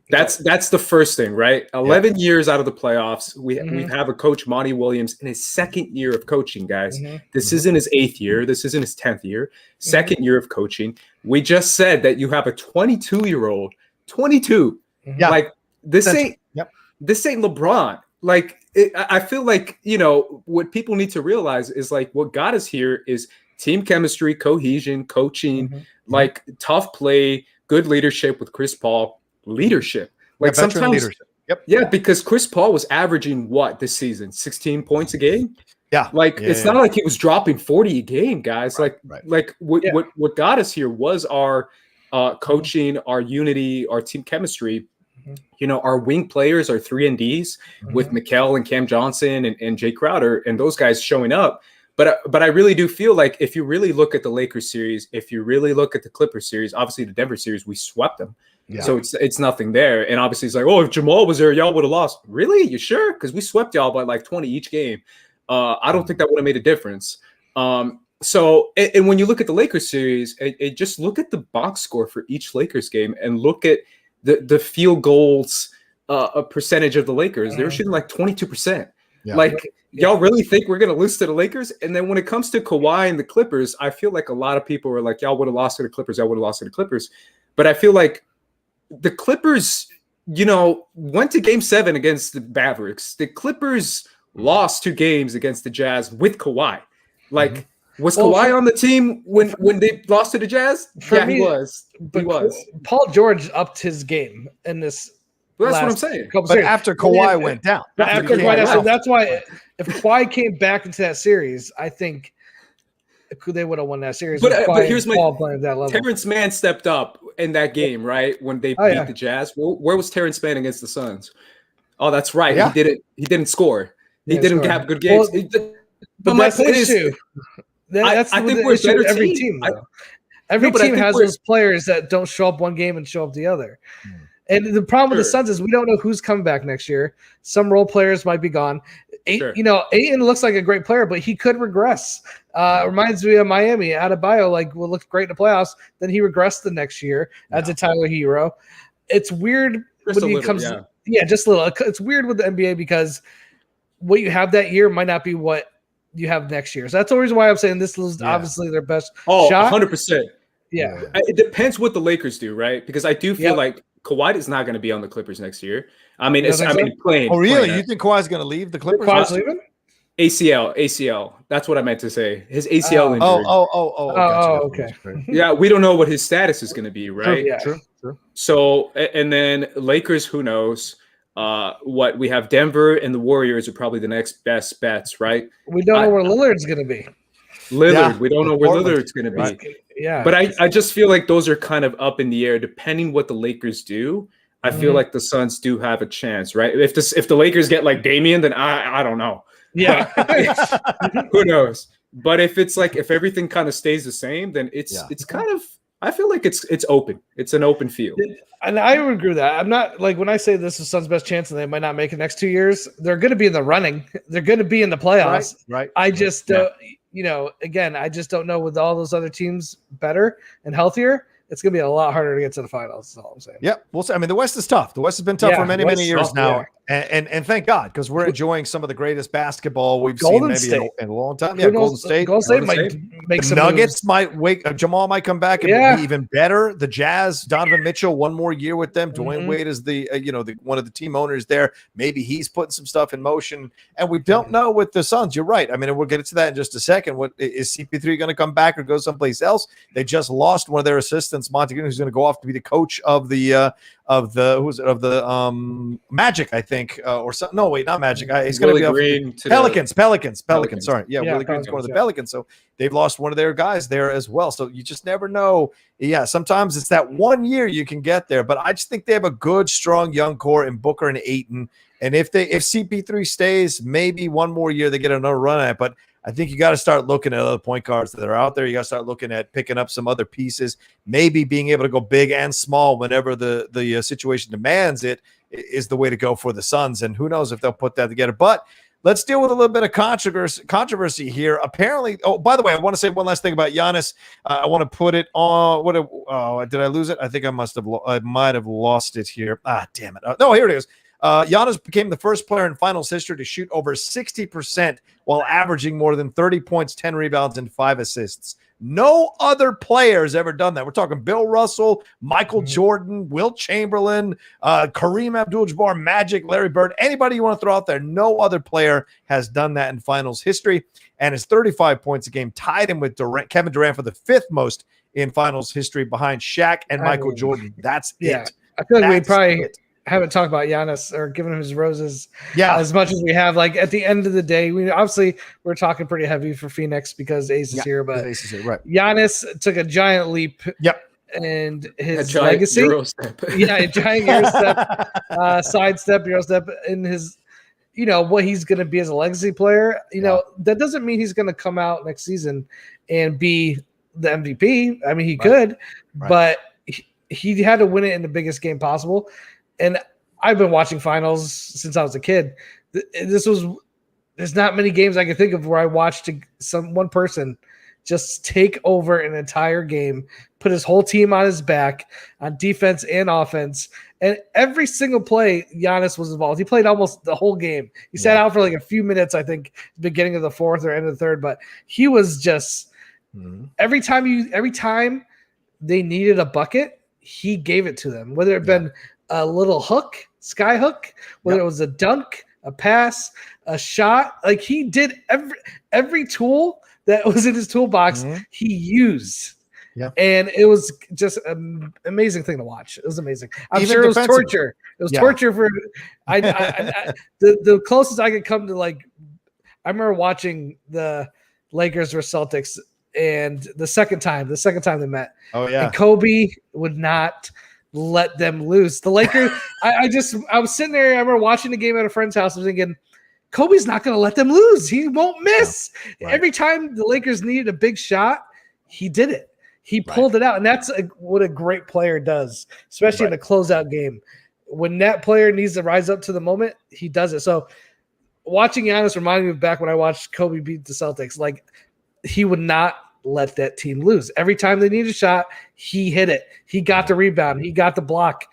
C: That's the first thing, right? 11 years out of the playoffs. We have a coach, Monty Williams, in his second year of coaching, guys. This isn't his 8th year. This isn't his 10th year. Second year of coaching. We just said that you have a 22-year-old. 22.
A: Yeah.
C: Like this ain't LeBron. Like I feel like, what people need to realize is like what got us here is team chemistry, cohesion, coaching, like tough play, good leadership with Chris Paul. Leadership, like sometimes leadership. Because Chris Paul was averaging what this season, 16 points a game. It's not like he was dropping 40 a game, guys. What got us here was our coaching, our unity, our team chemistry. Our wing players are 3-and-Ds with Mikal and Cam Johnson and Jay Crowder and those guys showing up. But I really do feel like if you really look at the Lakers series, if you really look at the Clippers series, obviously the Denver series, we swept them. So it's nothing there. And obviously it's like, if Jamal was there, y'all would have lost. Really? You sure? Because we swept y'all by like 20 each game. I don't think that would have made a difference. So when you look at the Lakers series, just look at the box score for each Lakers game and look at the field goals a percentage of the Lakers. They were shooting like 22%. Y'all really think we're going to lose to the Lakers? And then when it comes to Kawhi and the Clippers, I feel like a lot of people are like, y'all would have lost to the Clippers. Y'all would have lost to the Clippers. But I feel like the Clippers, went to game 7 against the Mavericks. The Clippers lost 2 games against the Jazz with Kawhi. Like, was Kawhi on the team when they lost to the Jazz? He was. He was.
B: Paul George upped his game in this.
C: Well, that's what I'm saying.
A: But after Kawhi went down.
B: So that's why if Kawhi came back into that series, I think they would have won that series.
C: But here's my
B: playing at that level.
C: Terrence Mann stepped up in that game, right? When they beat the Jazz. Where was Terrence Mann against the Suns? Oh, that's right. Yeah. He didn't score. He didn't have good games.
B: But my point is, I think we're a better every team. Every team has those players that don't show up one game and show up the other. And the problem with the Suns is we don't know who's coming back next year. Some role players might be gone. Ayton looks like a great player, but he could regress. Reminds me of Miami. Adebayo will look great in the playoffs. Then he regressed the next year as a Tyler Hero. It's weird when he comes. Just a little. It's weird with the NBA because what you have that year might not be what you have next year. So that's the reason why I'm saying this is obviously their best shot.
C: 100%.
B: Yeah.
C: It depends what the Lakers do, right? Because I do feel like Kawhi is not going to be on the Clippers next year. I mean, playing.
A: Oh, really? You think Kawhi's going to leave the Clippers?
B: Kawhi's leaving?
C: ACL. That's what I meant to say. His ACL injury.
B: Okay.
C: Yeah, we don't know what his status is going to be, right?
A: True.
C: So, and then Lakers, who knows? What we have, Denver and the Warriors are probably the next best bets, right?
B: We don't know where Lillard's going to be.
C: We don't know where Lillard's going to be.
B: Right. Yeah,
C: but I just feel like those are kind of up in the air, depending what the Lakers do. I feel like the Suns do have a chance, right? If the Lakers get like Damian, then I don't know.
B: Yeah,
C: who knows? But if everything kind of stays the same, then it's kind of. I feel like it's open. It's an open field.
B: And I would agree with that. I'm not like when I say this is Suns' best chance and they might not make it next 2 years, they're going to be in the running. They're going to be in the playoffs.
A: Right.
B: I just, again, I just don't know with all those other teams better and healthier. It's going to be a lot harder to get to the finals. That's all I'm saying.
A: Yeah. Well, I mean, the West is tough. The West has been tough for many years now. Yeah. And thank God, because we're enjoying some of the greatest basketball we've seen maybe in a long time. Yeah, Golden State
B: might make some
A: Nuggets moves. Jamal might come back and be even better. The Jazz, Donovan Mitchell, one more year with them. Dwayne Wade is the one of the team owners there. Maybe he's putting some stuff in motion. And we don't know with the Suns. You're right. I mean, we'll get to that in just a second. What is CP3 going to come back or go someplace else? They just lost one of their assistants, Monty Williams, who's going to go off to be the coach of the Magic, I think, or something. No, wait, not Magic. He's going to be Pelicans. Sorry, Willie Green's going to the Pelicans. So they've lost one of their guys there as well. So you just never know. Yeah, sometimes it's that 1 year you can get there, but I just think they have a good, strong young core in Booker and Ayton. And if CP3 stays, maybe one more year they get another run at it. But I think you got to start looking at other point guards that are out there. You got to start looking at picking up some other pieces, maybe being able to go big and small whenever the situation demands it is the way to go for the Suns. And who knows if they'll put that together. But let's deal with a little bit of controversy here. Apparently, oh, by the way, I want to say one last thing about Giannis. I want to put it on. Did I lose it? I think I might have lost it here. Damn it. No, here it is. Giannis became the first player in finals history to shoot over 60% while averaging more than 30 points, 10 rebounds, and 5 assists. No other player has ever done that. We're talking Bill Russell, Michael Jordan, Wilt Chamberlain, Kareem Abdul-Jabbar, Magic, Larry Bird, anybody you want to throw out there. No other player has done that in finals history. And his 35 points a game tied him with Kevin Durant for the 5th most in finals history behind Shaq and Michael Jordan. That's it.
B: I feel like we probably haven't talked about Giannis or given him his roses as much as we have. Like at the end of the day, we're talking pretty heavy for Phoenix because Ace is here, but
A: Ace is here, right.
B: Giannis took a giant leap. And his legacy. A giant Euro step, sidestep, Euro step in his, what he's going to be as a legacy player. That doesn't mean he's going to come out next season and be the MVP. I mean, he could, but he had to win it in the biggest game possible. And I've been watching finals since I was a kid. There's not many games I can think of where I watched one person just take over an entire game, put his whole team on his back on defense and offense. And every single play, Giannis was involved. He played almost the whole game. He sat out for like a few minutes, I think, beginning of the 4th or end of the 3rd. But he was just every time they needed a bucket, he gave it to them. Whether it been a little hook, sky hook, whether it was a dunk, a pass, a shot, like he did every tool that was in his toolbox, he used. And it was just an amazing thing to watch. It was amazing. I'm sure it was torture. It was torture for the closest I could come to, like, I remember watching the Lakers versus Celtics and the second time they met. And Kobe would not let them lose. The Lakers, I was sitting there, I remember watching the game at a friend's house. I was thinking, Kobe's not going to let them lose. He won't miss. Every time the Lakers needed a big shot, he did it. He pulled it out. And that's what a great player does, especially in the closeout game. When that player needs to rise up to the moment, he does it. So watching Giannis reminded me of back when I watched Kobe beat the Celtics. Like, he would not let that team lose. Every time they needed a shot, he hit it. He got the rebound. He got the block.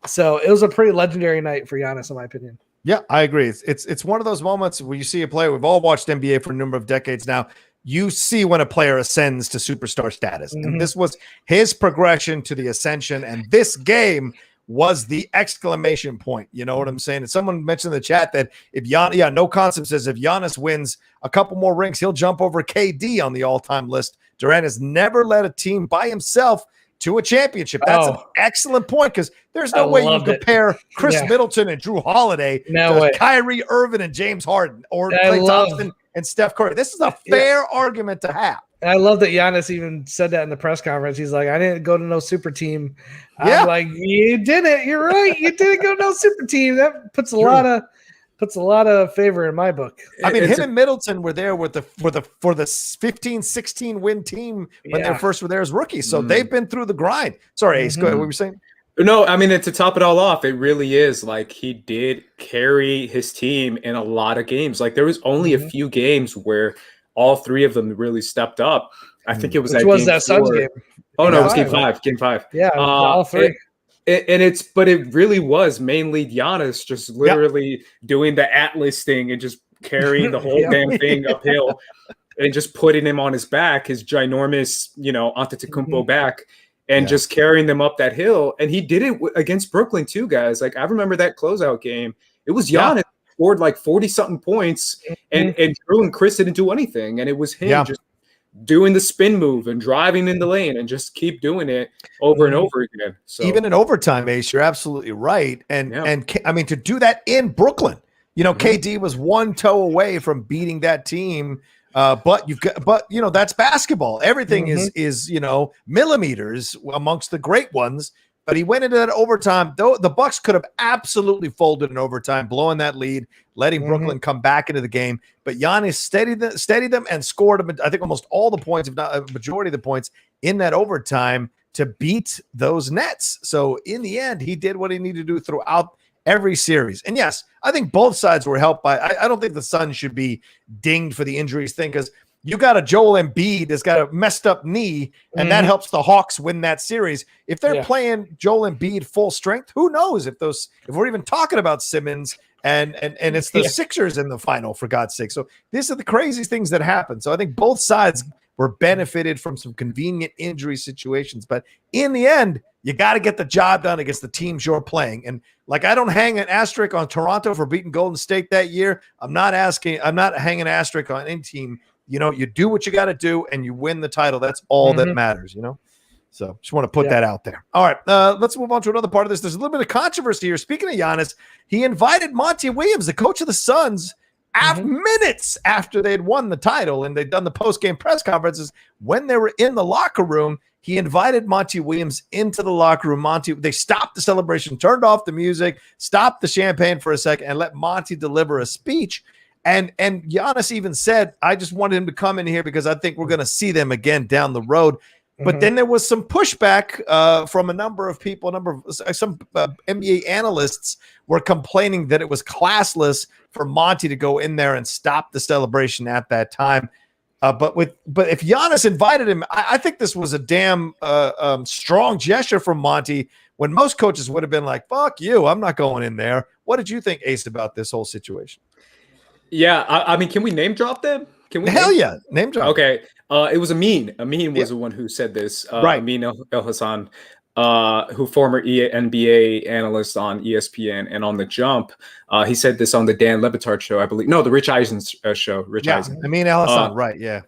B: So it was a pretty legendary night for Giannis, in my opinion.
A: Yeah, I agree. It's one of those moments where you see a player. We've all watched NBA for a number of decades now. You see when a player ascends to superstar status. And this was his progression to the ascension. And this game was the exclamation point. You know what I'm saying? And someone mentioned in the chat that if Giannis, No Concept says if Giannis wins a couple more rings, he'll jump over KD on the all-time list. Durant has never led a team by himself to a championship. That's an excellent point, because there's no way you can compare Chris Middleton and Drew Holiday to Kyrie Irving and James Harden or Klay Thompson and Steph Curry. This is a fair argument to have.
B: And I love that Giannis even said that in the press conference. He's like, I didn't go to no super team. I'm like, you didn't. You're right. You didn't go to no super team. That puts a lot of favor in my book.
A: I mean, him and Middleton were there with for the 15-16 win team when they first were there as rookies. So they've been through the grind. Sorry, Ace, go ahead. What were you saying?
C: No, I mean, to top it all off, it really is like he did carry his team in a lot of games. Like there was only a few games where all three of them really stepped up. I think it was
B: that Suns game.
C: Oh no, it was game five.
B: Yeah, all three.
C: But it really was mainly Giannis just literally doing the Atlas thing and just carrying the whole damn thing uphill and just putting him on his back, his ginormous, Antetokounmpo back, and just carrying them up that hill. And he did it against Brooklyn too, guys. Like I remember that closeout game. It was Giannis scored like 40-something points, and Drew and Chris didn't do anything. And it was him just doing the spin move and driving in the lane and just keep doing it over and over again. So
A: even in overtime, Ace, you're absolutely right. And I mean, to do that in Brooklyn, KD was one toe away from beating that team. But that's basketball. Everything is millimeters amongst the great ones. But he went into that overtime. Though the Bucks could have absolutely folded in overtime, blowing that lead, letting Brooklyn come back into the game. But Giannis steadied them and scored, I think, almost all the points, if not a majority of the points, in that overtime to beat those Nets. So in the end, he did what he needed to do throughout every series. And yes, I think both sides were helped by. I don't think the Suns should be dinged for the injuries thing, because you got a Joel Embiid that's got a messed up knee, and that helps the Hawks win that series. If they're playing Joel Embiid full strength, who knows if we're even talking about Simmons and it's the Sixers in the final, for God's sake. So these are the crazy things that happen. So I think both sides were benefited from some convenient injury situations, but in the end, you got to get the job done against the teams you're playing. And like, I don't hang an asterisk on Toronto for beating Golden State that year. I'm not hanging an asterisk on any team. You do what you got to do and you win the title. That's all that matters, So just want to put that out there. All right, let's move on to another part of this. There's a little bit of controversy here. Speaking of Giannis, he invited Monty Williams, the coach of the Suns, minutes after they'd won the title and they'd done the post-game press conferences. When they were in the locker room, he invited Monty Williams into the locker room. They stopped the celebration, turned off the music, stopped the champagne for a second, and let Monty deliver a speech. And Giannis even said, I just wanted him to come in here because I think we're going to see them again down the road. But then there was some pushback from a number of people. Some NBA analysts were complaining that it was classless for Monty to go in there and stop the celebration at that time. But if Giannis invited him, I think this was a damn strong gesture from Monty, when most coaches would have been like, fuck you, I'm not going in there. What did you think, Ace, about this whole situation?
C: Yeah, I mean, can we name drop them? Can we?
A: Hell yeah, name drop.
C: Okay, it was Amin. Amin was the one who said this.
A: Right.
C: Amin El Hassan, who former NBA analyst on ESPN and on The Jump. He said this on the Dan Le Batard show, I believe. No, the Rich Eisen show. Eisen.
A: Amin El Hassan, right? Yeah.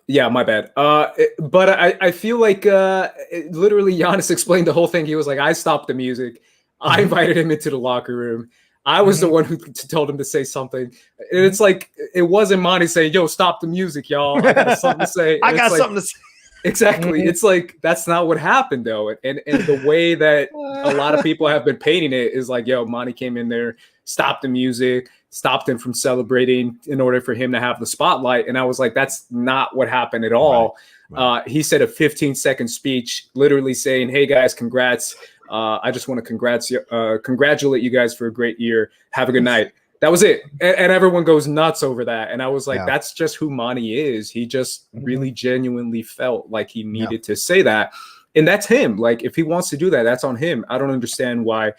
C: Yeah, my bad. But I feel like literally Giannis explained the whole thing. He was like, I stopped the music. I invited him into the locker room. I was the one who told him to say something. And it's like, it wasn't Monty saying, yo, stop the music, y'all. I got something to say.
A: I got something to say.
C: Exactly. It's like, that's not what happened, though. And the way that a lot of people have been painting it is like, yo, Monty came in there, stopped the music, stopped him from celebrating in order for him to have the spotlight. And I was like, that's not what happened at all. Right. He said a 15-second speech, literally saying, hey, guys, congrats. I just want to congratulate you guys for a great year. Have a good night. That was it. And everyone goes nuts over that. And I was like, that's just who Monty is. He just really genuinely felt like he needed to say that. And that's him. Like, if he wants to do that, that's on him. I don't understand why,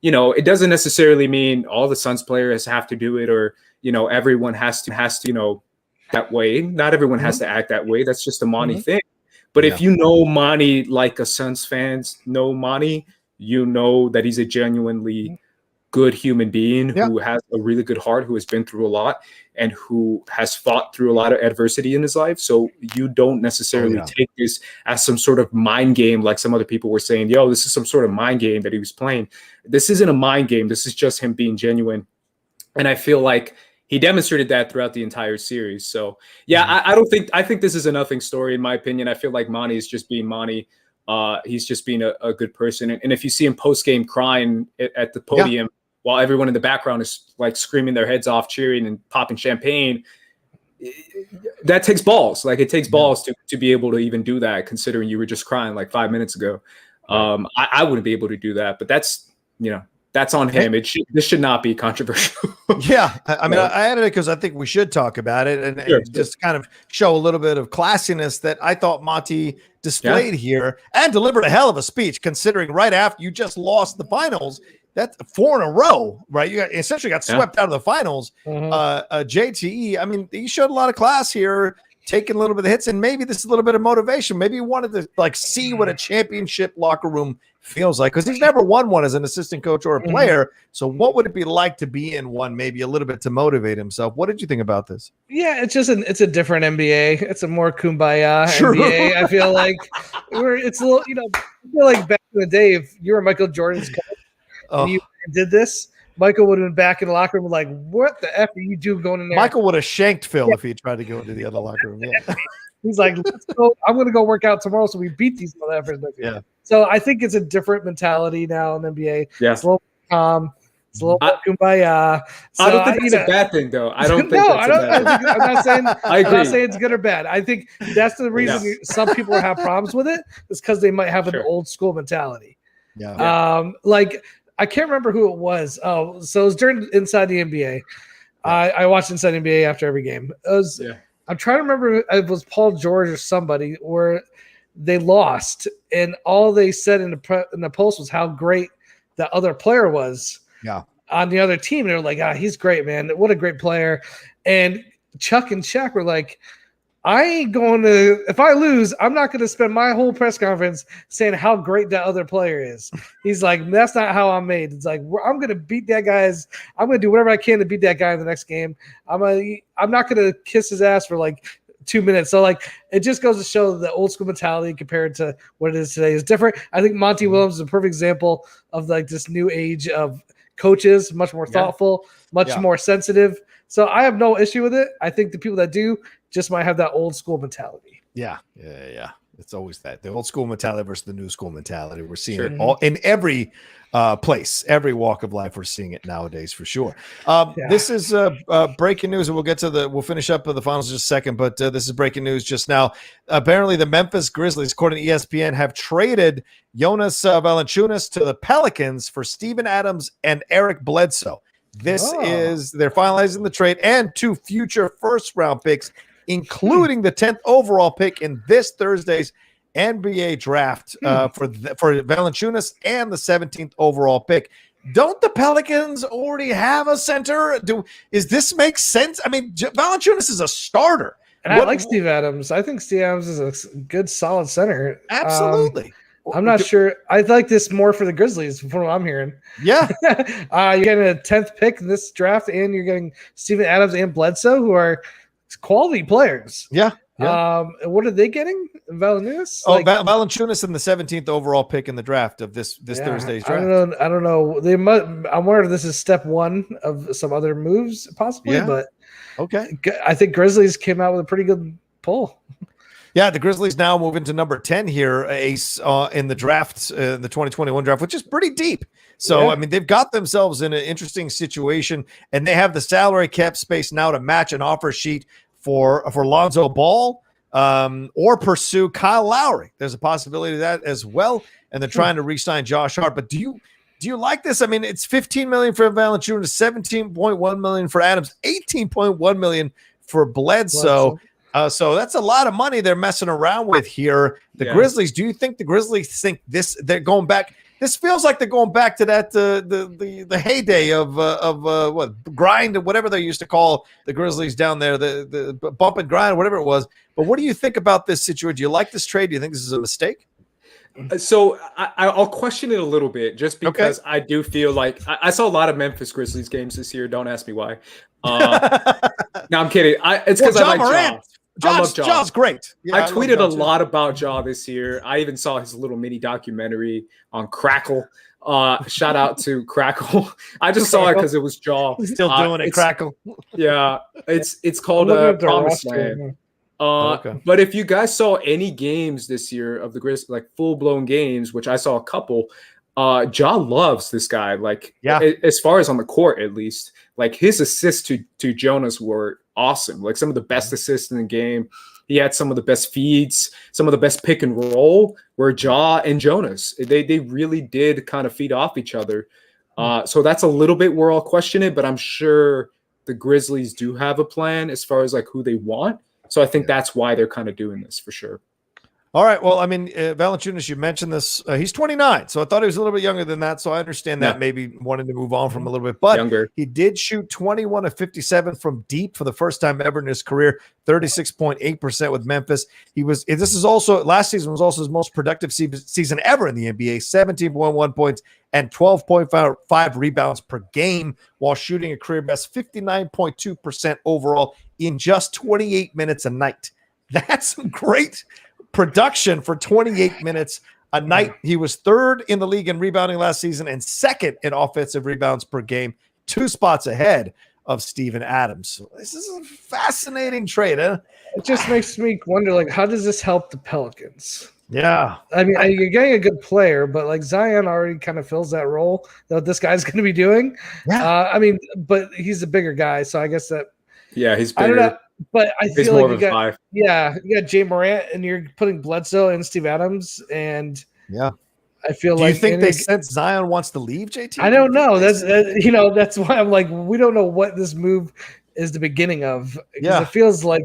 C: it doesn't necessarily mean all the Suns players have to do it, or, everyone has to, that way. Not everyone has to act that way. That's just a Monty thing. But if you know Monty, like a Suns fans know Monty, you know that he's a genuinely good human being who has a really good heart, who has been through a lot, and who has fought through a lot of adversity in his life. So you don't necessarily take this as some sort of mind game, like some other people were saying, yo, this is some sort of mind game that he was playing. This isn't a mind game. This is just him being genuine. And I feel like he demonstrated that throughout the entire series. So, I think this is a nothing story, in my opinion. I feel like Monty is just being Monty. He's just being a good person. And if you see him post-game crying at the podium while everyone in the background is like screaming their heads off, cheering and popping champagne, that takes balls. Like, it takes balls to be able to even do that, considering you were just crying like 5 minutes ago. I wouldn't be able to do that, but that's on him. This should not be controversial.
A: I mean, I added it because I think we should talk about it and just kind of show a little bit of classiness that I thought Monty displayed here, and delivered a hell of a speech, considering right after you just lost the finals. That's 4 in a row, right? You essentially got swept out of the finals. JTE, I mean, he showed a lot of class here, taking a little bit of hits, and maybe this is a little bit of motivation. Maybe he wanted to see what a championship locker room feels like, because he's never won one as an assistant coach or a player. So what would it be like to be in one, maybe a little bit to motivate himself? What did you think about this?
B: Yeah, it's just it's a different NBA. It's a more kumbaya NBA. I feel like it's a little, I feel like back in the day, if you were Michael Jordan's coach and you did this, Michael would have been back in the locker room like, what the F are you doing going in there?
A: Michael would have shanked Phil if he tried to go into the other locker room.
B: He's like, let's go. I'm going to go work out tomorrow so we beat these motherfuckers. So I think it's a different mentality now in the NBA.
C: Yeah.
B: It's a little calm. It's a little more kumbaya. So
C: I don't think that's a bad thing, though. I don't think
B: no,
C: that's a bad thing.
B: I'm not saying
C: I agree.
B: I'm not saying it's good or bad. I think that's the reason some people have problems with it is because they might have an old school mentality.
A: Yeah.
B: Like I can't remember who it was. Oh, so it was during Inside the NBA. I watched Inside the NBA after every game. I'm trying to remember if it was Paul George or somebody where they lost, and all they said in the post was how great the other player was.
A: Yeah.
B: On the other team, they're like, he's great, man. What a great player. And Chuck and Shaq were like, I ain't going to, if I lose, I'm not going to spend my whole press conference saying how great that other player is. He's like, that's not how I'm made. It's like, I'm going to beat that guy's, I'm going to do whatever I can to beat that guy in the next game. I'm not going to kiss his ass for like 2 minutes. So like, it just goes to show the old school mentality compared to what it is today is different. I think Monty Williams is a perfect example of like this new age of coaches, much more thoughtful, much more sensitive. So I have no issue with it. I think the people that do just might have that old school mentality.
A: Yeah. It's always that the old school mentality versus the new school mentality. We're seeing it all in every place, every walk of life. We're seeing it nowadays for sure. This is breaking news, and we'll finish up the finals in just a second. But this is breaking news just now. Apparently, the Memphis Grizzlies, according to ESPN, have traded Giannis Valanciunis to the Pelicans for Steven Adams and Eric Bledsoe. They're finalizing the trade and 2 future first-round picks, including the 10th overall pick in this Thursday's NBA draft for Valanciunis and the 17th overall pick. Don't the Pelicans already have a center? Is this make sense? I mean, Valanciunis is a starter.
B: And I like Steve Adams. I think Steve Adams is a good, solid center.
A: Absolutely.
B: I'm not sure. I like this more for the Grizzlies from what I'm hearing.
A: Yeah.
B: You're getting a 10th pick in this draft, and you're getting Steven Adams and Bledsoe, who are quality players.
A: Yeah.
B: What are they getting? Valanciunis?
A: Valanciunis in the 17th overall pick in the draft of this Thursday's draft.
B: I don't know. I wonder if this is step one of some other moves, possibly. Yeah. But
A: okay,
B: I think Grizzlies came out with a pretty good pull.
A: Yeah, the Grizzlies now move into number 10 here, Ace, in the draft, the 2021 draft, which is pretty deep. So, I mean, they've got themselves in an interesting situation, and they have the salary cap space now to match an offer sheet for Lonzo Ball or pursue Kyle Lowry. There's a possibility of that as well, and they're trying to re-sign Josh Hart. But do you like this? I mean, it's $15 million for Valanciunis, $17.1 million for Adams, $18.1 million for Bledsoe. So that's a lot of money they're messing around with here. The Grizzlies, do you think the Grizzlies think they're going back? This feels like they're going back to that the heyday of what grind or whatever they used to call the Grizzlies down there, the bump and grind, whatever it was. But what do you think about this situation? Do you like this trade? Do you think this is a mistake?
C: So I'll question it a little bit just because I do feel like I saw a lot of Memphis Grizzlies games this year. Don't ask me why. No, I'm kidding. It's because I like Ja. I love Ja.
A: Ja's great.
C: Yeah, I tweeted a lot about Ja this year. I even saw his little mini documentary on Crackle. Shout out to Crackle. I just saw it because it was Ja.
A: Still doing it, Crackle.
C: Yeah, it's called Promised Land. But if you guys saw any games this year of the Grizzlies, like full-blown games, which I saw a couple, Ja loves this guy. Like, as far as on the court, at least, like his assists to Jonas were awesome. Like some of the best assists in the game. He had some of the best feeds, some of the best pick and roll were Ja and Jonas. They really did kind of feed off each other. So that's a little bit where I'll question it, but I'm sure the Grizzlies do have a plan as far as like who they want. So I think that's why they're kind of doing this for sure.
A: All right. Well, I mean, Valanciunis, you mentioned this. He's 29, so I thought he was a little bit younger than that. So I understand that maybe wanting to move on from a little bit. But he did shoot 21 of 57 from deep for the first time ever in his career, 36.8% with Memphis. Last season was also his most productive season ever in the NBA, 17.1 points and 12.5 rebounds per game while shooting a career best 59.2% overall in just 28 minutes a night. That's some great production for 28 minutes a night. He was third in the league in rebounding last season and second in offensive rebounds per game, 2 spots ahead of Steven Adams. So this is a fascinating trade, huh?
B: It just makes me wonder, like, how does this help the Pelicans?
A: Yeah.
B: I mean, you're getting a good player, but like Zion already kind of fills that role that this guy's going to be doing.
A: Yeah.
B: I mean, but he's a bigger guy, so I guess that.
C: Yeah, he's bigger.
B: I don't know, but I
C: He's
B: feel
C: more
B: like
C: of
B: you
C: a
B: got
C: 5.
B: you got Jay Morant, and you're putting Bledsoe and Steve Adams, and
A: Yeah.
B: I feel
A: Do
B: like
A: you think they sense Zion wants to leave, JT?
B: I don't know. That's why I'm like, we don't know what this move is the beginning of. Because it feels like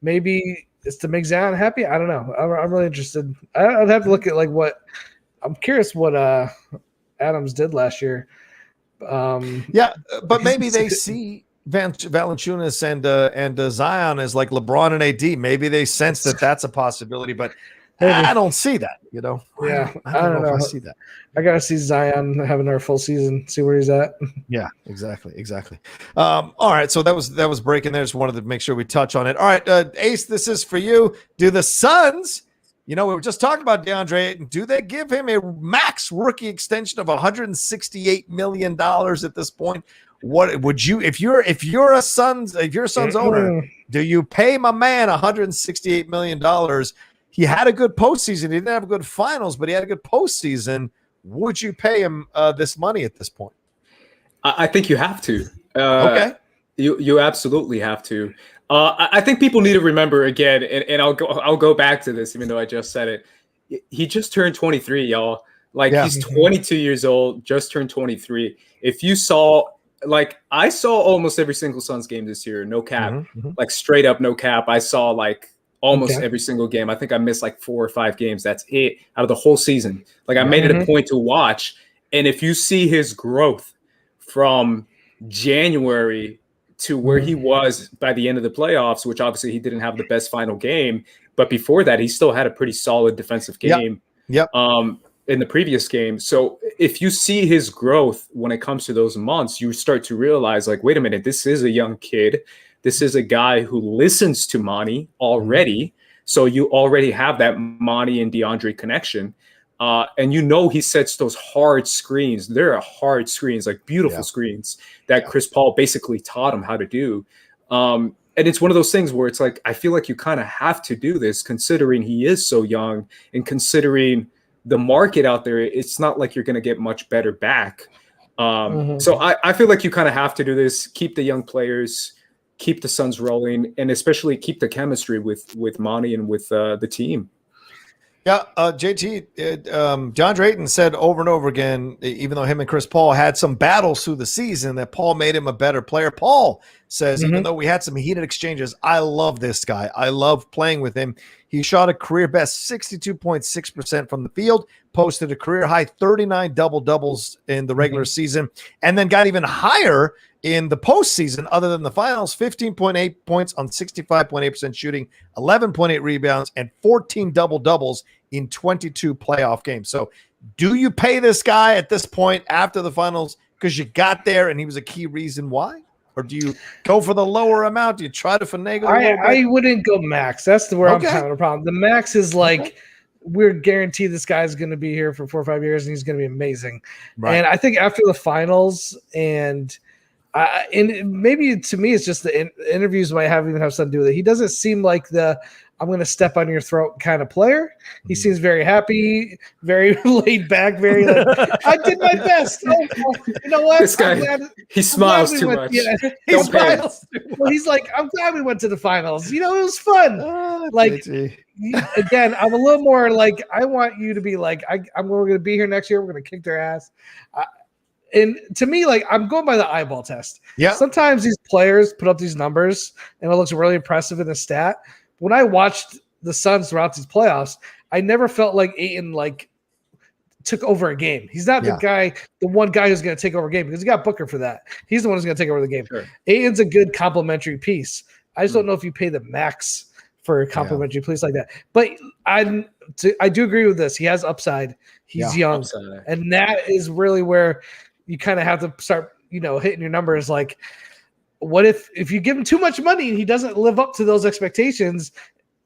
B: maybe it's to make Zion happy. I don't know. I'm really interested. I'd have to look at like what. I'm curious what Adams did last year.
A: But maybe they see Valanciunis and Zion as like LeBron and AD. Maybe they sense that that's a possibility, but I don't see that. You know?
B: Yeah,
A: I don't know if I see that.
B: I gotta see Zion have another full season, see where he's at.
A: Yeah, exactly. All right, so that was breaking there. Just wanted to make sure we touch on it. All right, Ace, this is for you. Do the Suns? You know, we were just talking about Deandre Ayton. Do they give him a max rookie extension of $168 million at this point? What would you, if you're a Suns owner, do you pay my man $168 million? He had a good postseason. He didn't have a good finals, but he had a good postseason. Would you pay him this money at this point?
C: I think you have to.
A: Okay.
C: You absolutely have to. I think people need to remember again, and I'll go back to this, even though I just said it. He just turned 23, y'all. Like he's 22 years old, just turned 23. If you saw, like I saw almost every single Suns game this year, no cap, like straight up no cap. I saw like almost every single game. I think I missed like 4 or 5 games. That's it out of the whole season. Like I made it a point to watch, and if you see his growth from January to where he was by the end of the playoffs, which obviously he didn't have the best final game, but before that, he still had a pretty solid defensive game. In the previous game. So if you see his growth when it comes to those months, you start to realize like, wait a minute, this is a young kid. This is a guy who listens to Monty already. So you already have that Monty and Deandre connection. And you know he sets those hard screens. There are hard screens, like beautiful screens that Chris Paul basically taught him how to do. And it's one of those things where it's like, I feel like you kind of have to do this considering he is so young and considering the market out there. It's not like you're going to get much better back. So I feel like you kind of have to do this, keep the young players, keep the Suns rolling, and especially keep the chemistry with Monty and with the team.
A: Yeah, JT, DeAndre Ayton said over and over again, even though him and Chris Paul had some battles through the season, that Paul made him a better player. Paul says, even though we had some heated exchanges, I love this guy. I love playing with him. He shot a career best 62.6% from the field, posted a career high 39 double-doubles in the regular season, and then got even higher in the postseason, other than the finals, 15.8 points on 65.8% shooting, 11.8 rebounds, and 14 double-doubles in 22 playoff games. So do you pay this guy at this point after the finals because you got there and he was a key reason why? Or do you go for the lower amount? Do you try to finagle a little bit?
B: I wouldn't go max. That's where I'm having a problem. The max is like we're guaranteed this guy's going to be here for 4 or 5 years and he's going to be amazing. Right. And I think after the finals and maybe to me it's just the interviews might even have something to do with it. He doesn't seem like the I'm going to step on your throat kind of player. He seems very happy, very laid back, very like, I did my best. Oh, you know what?
C: This guy, he smiles too much.
B: Yeah, he smiles. Well, he's like, I'm glad we went to the finals. You know, it was fun. Again, I'm a little more like, I want you to be like, we're going to be here next year. We're going to kick their ass. And to me, like, I'm going by the eyeball test. Yeah. Sometimes these players put up these numbers and it looks really impressive in the stat. When I watched the Suns throughout these playoffs, I never felt like Ayton like took over a game. He's not the one guy who's going to take over a game because he got Booker for that. He's the one who's going to take over the game. Sure. Ayton's a good complementary piece. I just don't know if you pay the max for a complementary piece like that. But I do agree with this. He has upside. He's young. And that is really where you kind of have to start, hitting your numbers. Like, what if you give him too much money and he doesn't live up to those expectations,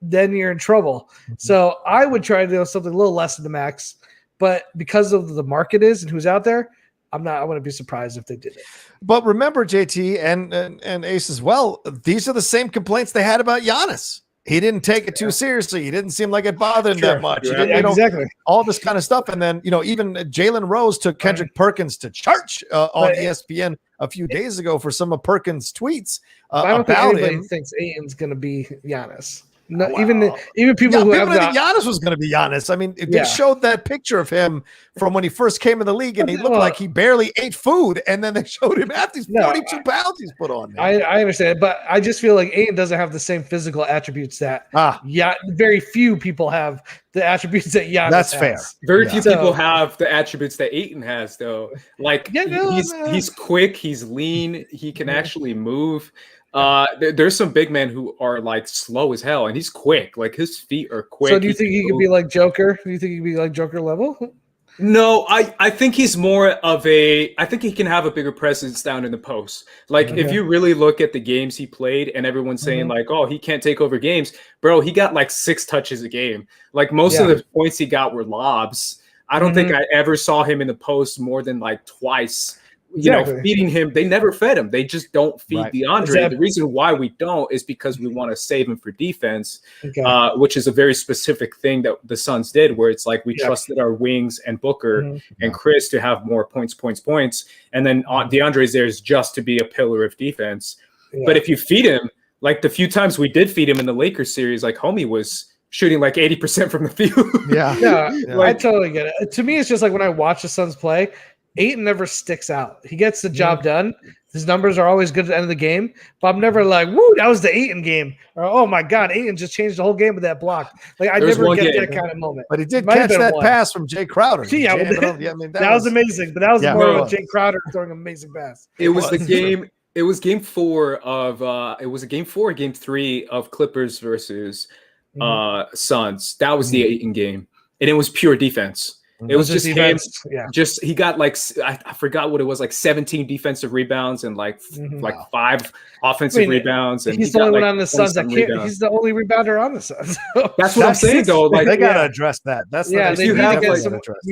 B: then you're in trouble. So I would try to do something a little less than the max, but because of the market is and who's out there, I wouldn't be surprised if they did it. But
A: remember, JT and Ace as well, these are the same complaints they had about Giannis. He didn't take it too seriously. He didn't seem like it bothered him that much. He didn't,
B: exactly.
A: All this kind of stuff. And then, even Jalen Rose took Kendrick Perkins to church on ESPN a few days ago for some of Perkins' tweets
B: I don't
A: about
B: think anybody thinks Ayton's going to be Giannis. No, even people who have
A: Giannis was going to be Giannis. I mean, they showed that picture of him from when he first came in the league, and he looked like he barely ate food. And then they showed him after these 42 pounds he's put on.
B: I understand, but I just feel like Ayton doesn't have the same physical attributes that very few people have the attributes that Giannis
A: That's
B: has.
A: fair.
C: Very few people have the attributes that Ayton has, though. Like he's quick, he's lean, he can actually move. There's some big men who are like slow as hell, and he's quick. Like his feet are quick.
B: So do you think he could be like Joker? Do you think he could be like Joker level?
C: No, I think he's more of I think he can have a bigger presence down in the post. Like if you really look at the games he played, and everyone's saying like, oh, he can't take over games, bro. He got like 6 touches a game. Like most of the points he got were lobs. I don't think I ever saw him in the post more than like twice. Feeding him, they never fed him. They just don't feed Deandre.
B: Exactly.
C: The reason why we don't is because we want to save him for defense, which is a very specific thing that the Suns did, where it's like we trusted our wings and Booker and Chris to have more points. And then DeAndre's there is just to be a pillar of defense. Yeah. But if you feed him, like the few times we did feed him in the Lakers series, like homie was shooting like 80% from the field.
B: I totally get it. To me, it's just like when I watch the Suns play, Ayton never sticks out. He gets the job done. His numbers are always good at the end of the game, but I'm never like, woo, that was the Ayton game. Or, oh my God, Ayton just changed the whole game with that block. Like, I never get that kind of moment.
A: But he did catch that pass from Jay Crowder.
B: That was amazing. But that was more of Jay Crowder throwing an amazing pass.
C: It was the game. It was game 4 of it was a game 4, game 3 of Clippers versus Suns. That was the Ayton game. And it was pure defense. It was just him. Just he got like I forgot what it was, like 17 defensive rebounds and like 5 offensive rebounds. And
B: he's the only one on the Suns that can't. He's the only rebounder on the Suns.
C: That's what I'm saying, though. Like
A: they gotta address that. That's
B: you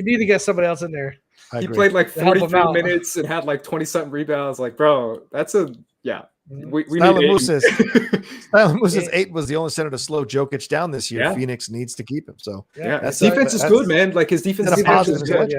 B: need to get somebody else in there.
C: He played like 43 minutes and had like 20-something rebounds. Like, bro, that's We need
A: Moose' 8 was the only center to slow Jokic down this year. Phoenix needs to keep him. So
C: his defense is good, man. Like his defense is good.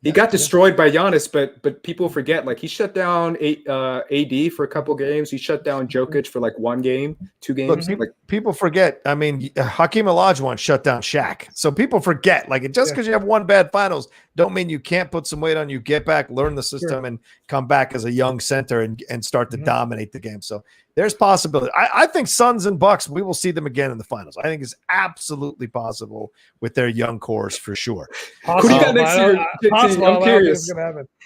C: He got destroyed by Giannis, but people forget, like he shut down AD for a couple games. He shut down Jokic for like 1 game, 2 games.
A: Look, people forget. I mean, Hakeem Olajuwon shut down Shaq. So people forget, like just because you have 1 bad finals, don't mean you can't put some weight on you, get back, learn the system, and come back as a young center and start to dominate the game. So there's possibility. I think Suns and Bucks, we will see them again in the finals. I think it's absolutely possible with their young cores for sure.
C: Who do you got next year? I'm curious.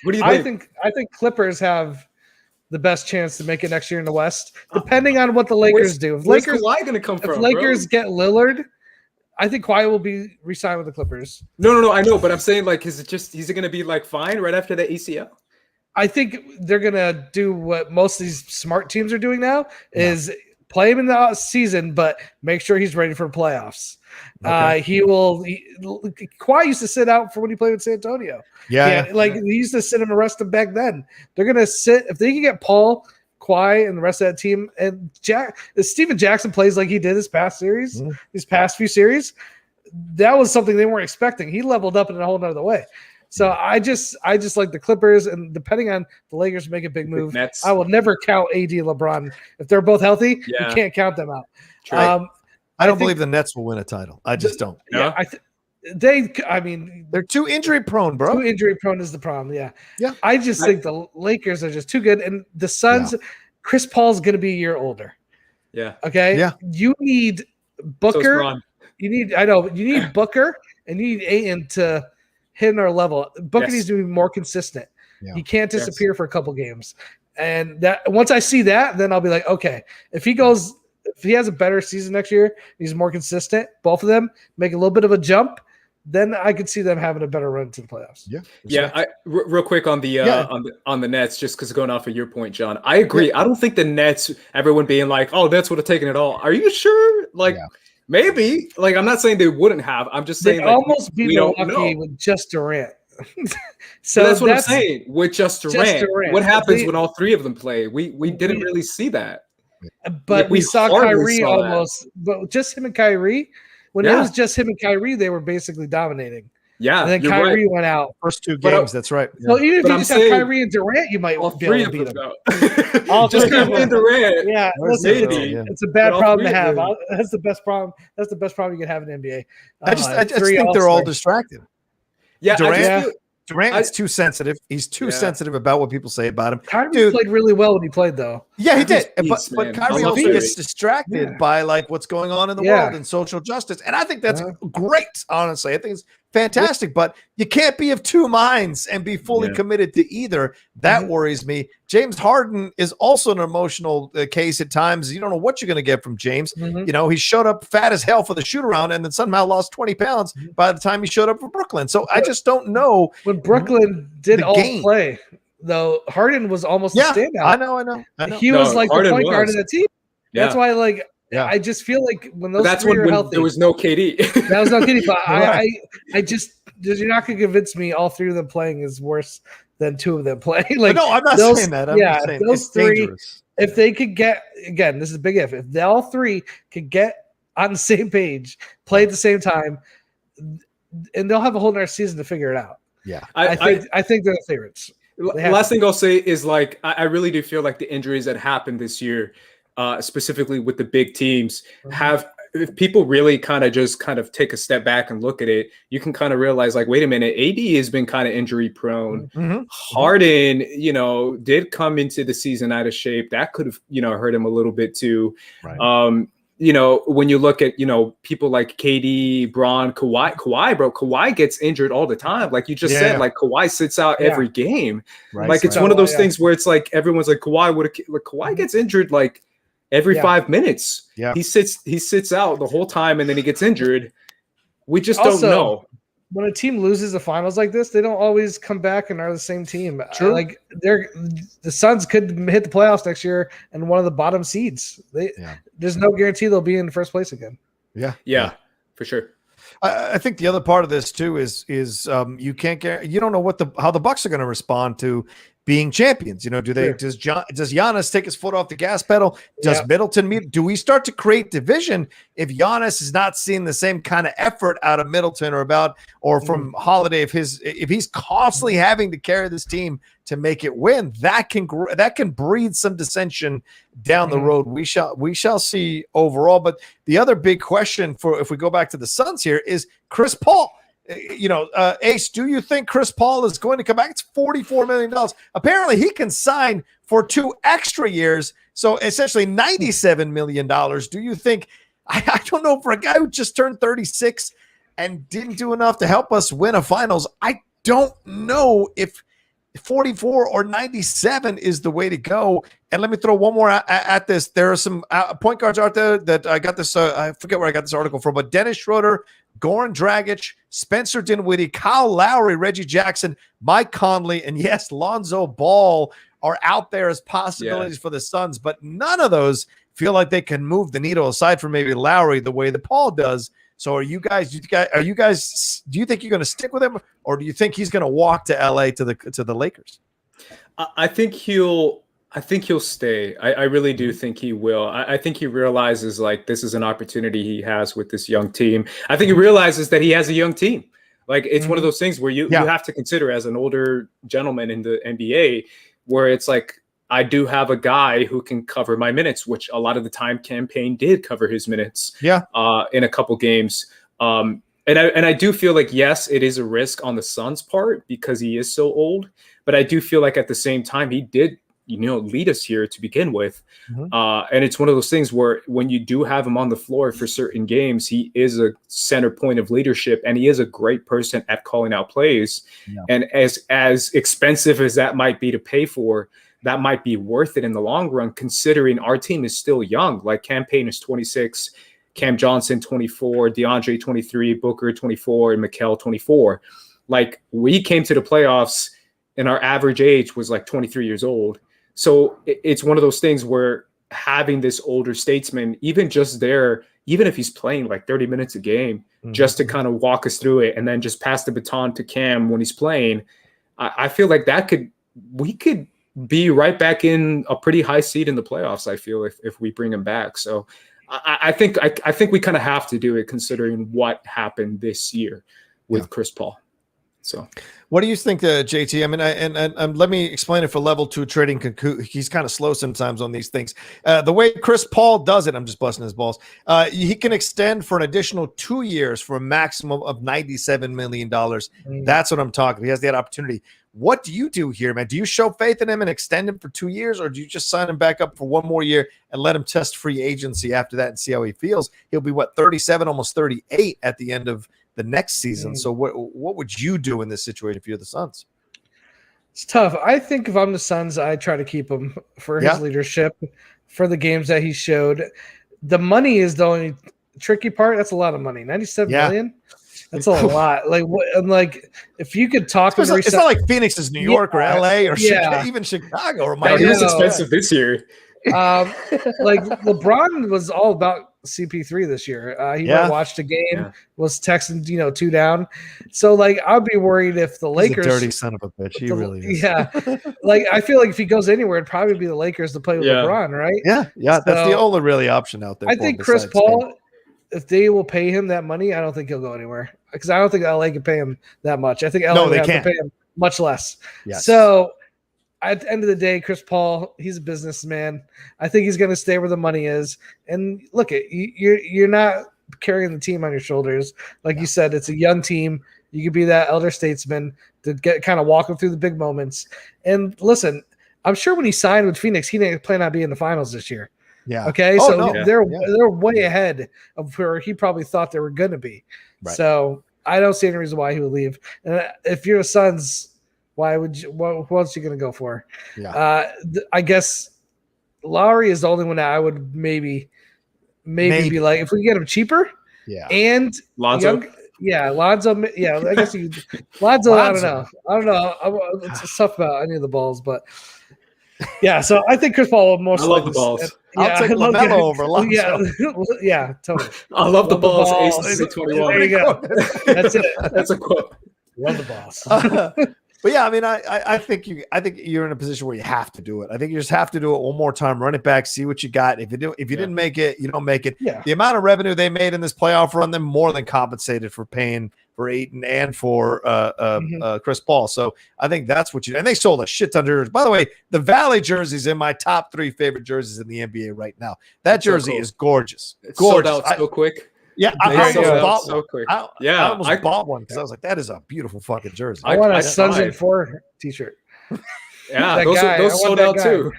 B: What do you think? I think Clippers have the best chance to make it next year in the West, depending on what the Lakers do. If
C: Where's Kawhi going to come from?
B: If Lakers get Lillard, I think Kawhi will be re-signed with the Clippers.
C: No, I know, but I'm saying, like, is it going to be like fine right after the ACL?
B: I think they're going to do what most of these smart teams are doing now is play him in the season, but make sure he's ready for playoffs. Okay. Kawhi used to sit out for when he played with San Antonio. He used to sit him and rest him back then. They're going to sit if they can get Paul, Kawhi, and the rest of that team. And if Steven Jackson plays like he did this past series, these past few series, that was something they weren't expecting. He leveled up in a whole nother way. So I just like the Clippers, and depending on the Lakers make a big move, I will never count AD and LeBron. If they're both healthy, you can't count them out.
A: I don't believe the Nets will win a title. I just don't.
B: Yeah, they're
A: too injury prone, bro.
B: Too injury prone is the problem. Yeah. I just think the Lakers are just too good, and the Suns. Chris Paul's going to be a year older.
C: Yeah.
B: Okay.
A: Yeah.
B: You need Booker. You need Booker, and you need Ayton to hit another level. Booker needs to be more consistent. Yeah. He can't disappear for a couple games. And that once I see that, then I'll be like, okay, if he has a better season next year, he's more consistent, both of them make a little bit of a jump, then I could see them having a better run to the playoffs.
C: Real quick on the on the Nets, just because going off of your point, John, I agree. I don't think the Nets, everyone being like, oh, Nets would have taken it all. Are you sure? Maybe. Like, I'm not saying they wouldn't have. I'm just saying
B: they almost beat Milwaukee with just Durant.
C: So that's what I'm saying. With just Durant. What happens when all 3 of them play? We didn't really see that.
B: But we saw
C: hardly
B: Kyrie
C: saw that.
B: almost, but just him and Kyrie. When it was just him and Kyrie, they were basically dominating.
C: Yeah,
B: and then
C: you're
B: Kyrie
C: right.
B: went out.
A: First two games, that's right.
B: So even if
C: But
B: you
C: I'm
B: just have
C: saying
B: Kyrie and Durant, you might
C: all
B: be
C: three
B: able to
C: of
B: beat
C: them,
B: him.
C: though.
B: All
C: Just
B: three of
C: Kyrie and
B: them.
C: Durant.
B: Yeah, listen,
C: maybe.
B: it's a bad
C: But all
B: problem to
C: three of
B: have.
C: them.
B: That's the best problem. That's the best problem you can have in the NBA.
A: I just think they're all distracted.
C: Yeah,
A: Durant is too sensitive. He's too sensitive about what people say about him.
B: Kyrie played really well when he played, though.
A: Yeah, he did.
C: Beats,
A: but Kyrie also gets distracted by like what's going on in the world and social justice. And I think that's great, honestly. I think it's fantastic, but you can't be of two minds and be fully committed to either. That worries me. James Harden is also an emotional case at times. You don't know what you're going to get from James. You know, he showed up fat as hell for the shoot around and then somehow lost 20 pounds by the time he showed up for Brooklyn. So I just don't know.
B: When Brooklyn did all play, though, Harden was almost a standout.
A: I know.
B: He was like the point guard of the team. That's why, like, I just feel like when those three are healthy,
C: there was no KD.
B: That was no KD, but I just you're not going to convince me all three of them playing is worse than two of them playing. Like,
A: no, I'm not saying that. I'm just saying
B: those three,
A: dangerous.
B: if they could get, again, this is a big if they all three could get on the same page, play at the same time, and they'll have a whole nother season to figure it out.
A: Yeah,
B: I think they're the favorites.
C: Last thing I'll say is, like, I really do feel like the injuries that happened this year, specifically with the big teams, if people really kind of take a step back and look at it, you can kind of realize, like, wait a minute, AD has been kind of injury prone. Harden, did come into the season out of shape. That could have, hurt him a little bit too. Right. When you look at, people like KD, Bron, Kawhi gets injured all the time. Like you just said, like Kawhi sits out every game. Right. Like it's one of those things where it's like, everyone's like, Kawhi gets injured like every 5 minutes. Yeah. He sits out the whole time and then he gets injured. We just don't know.
B: When a team loses the finals like this, they don't always come back and are the same team.
A: True.
B: Like the Suns could hit the playoffs next year and one of the bottom seeds. There's no guarantee they'll be in first place again.
C: Yeah, for sure.
A: I think the other part of this too is you can't you don't know how the Bucks are going to respond to being champions. Does Giannis take his foot off the gas pedal? Does Middleton do we start to create division if Giannis is not seeing the same kind of effort out of Middleton or from Holiday? If he's constantly having to carry this team to make it win, that can breed some dissension down the road. We shall see overall. But the other big question if we go back to the Suns here is Chris Paul. Ace, do you think Chris Paul is going to come back? It's $44 million. Apparently he can sign for 2 extra years. So essentially $97 million. Do you think, I don't know, for a guy who just turned 36 and didn't do enough to help us win a finals, I don't know if 44 or 97 is the way to go. And let me throw one more at this. There are some point guards out there that I got this. I forget where I got this article from, but Dennis Schroeder, Goran Dragic, Spencer Dinwiddie, Kyle Lowry, Reggie Jackson, Mike Conley, and yes, Lonzo Ball are out there as possibilities for the Suns, but none of those feel like they can move the needle aside from maybe Lowry the way that Paul does. So do you think you're going to stick with him, or do you think he's going to walk to LA to the Lakers?
C: I think he'll stay. I really do think he will. I think he realizes, like, this is an opportunity he has with this young team. I think he realizes that he has a young team. Like, it's one of those things where you have to consider as an older gentleman in the NBA, where it's like, I do have a guy who can cover my minutes, which a lot of the time Campaign did cover his minutes in a couple games. And I do feel like, yes, it is a risk on the Suns' part because he is so old, but I do feel like at the same time he did, lead us here to begin with. And it's one of those things where when you do have him on the floor for certain games, he is a center point of leadership and he is a great person at calling out plays. And as expensive as that might be to pay for, that might be worth it in the long run, considering our team is still young. Like Campaign is 26, Cam Johnson 24, Deandre 23, Booker 24, and Mikal 24. Like, we came to the playoffs and our average age was like 23 years old. So it's one of those things where having this older statesman, even if he's playing like 30 minutes a game, just to kind of walk us through it and then just pass the baton to Cam when he's playing, I feel like we could be right back in a pretty high seed in the playoffs. I feel if we bring him back. So I think we kind of have to do it considering what happened this year with Chris Paul. So
A: what do you think, JT? I mean, and let me explain it for level 2 trading. He's kind of slow sometimes on these things. The way Chris Paul does it, I'm just busting his balls. He can extend for an additional 2 years for a maximum of $97 million. That's what I'm talking. He has that opportunity. What do you do here, man? Do you show faith in him and extend him for 2 years, or do you just sign him back up for one more year and let him test free agency after that and see how he feels? He'll be 37, almost 38 at the end of the next season. So what would you do in this situation if you're the Suns?
B: It's tough. I think if I'm the Suns, I try to keep him for his leadership, for the games that he showed. The money is the only tricky part. That's a lot of money. 97 million. That's a lot. Like if you could talk,
A: it's not like Phoenix is New York or LA or even Chicago or Miami.
C: He was expensive this year.
B: Like LeBron was all about CP3 this year. He went and watched a game, was texting, 2 down. So like I'd be worried if the Lakers,
A: he's a dirty son of a bitch. He really is.
B: Yeah. Like I feel like if he goes anywhere, it'd probably be the Lakers to play with LeBron, right?
A: Yeah. So, that's the only really option out there.
B: I think Chris Paul, if they will pay him that money, I don't think he'll go anywhere because I don't think LA can pay him that much. I think LA would have to pay him much less.
A: Yes.
B: So at the end of the day, Chris Paul, he's a businessman. I think he's going to stay where the money is. And look, you're not carrying the team on your shoulders. Like you said, it's a young team. You could be that elder statesman to get kind of walk them through the big moments. And listen, I'm sure when he signed with Phoenix, he didn't plan on being in the finals this year.
A: Yeah.
B: Okay. They're way ahead of where he probably thought they were going to be. Right. So I don't see any reason why he would leave. And if you're the Suns, why would you? What else are you going to go for? Yeah. I guess Lowry is the only one that I would maybe be like, if we get him cheaper. Yeah. And
C: Lonzo.
B: Lonzo. Yeah. I guess Lonzo. I don't know. It's tough about any of the balls, but. Yeah, so I think Chris Paul will most.
C: I love the balls.
A: I'll take LaMelo over Lonzo.
B: Yeah, totally.
C: I love the balls. Ace 21.
B: There you go. That's it.
C: That's a quote.
B: Love the balls.
A: But yeah, I mean, I think you're in a position where you have to do it. I think you just have to do it one more time, run it back, see what you got. If you didn't make it, you don't make it. Yeah. The amount of revenue they made in this playoff run, them more than compensated for paying for Ayton and for Chris Paul. So I think that's what you do. And they sold a shit ton of jerseys. By the way, the Valley jersey's in my top 3 favorite jerseys in the NBA right now. That jersey is gorgeous.
C: It's gorgeous. Sold out so quick.
A: Yeah, I almost bought
C: so
A: one.
C: Quick.
A: I almost bought one because I was like, that is a beautiful fucking jersey.
B: I want a Suns in 4 t-shirt.
C: Yeah, those sold out too.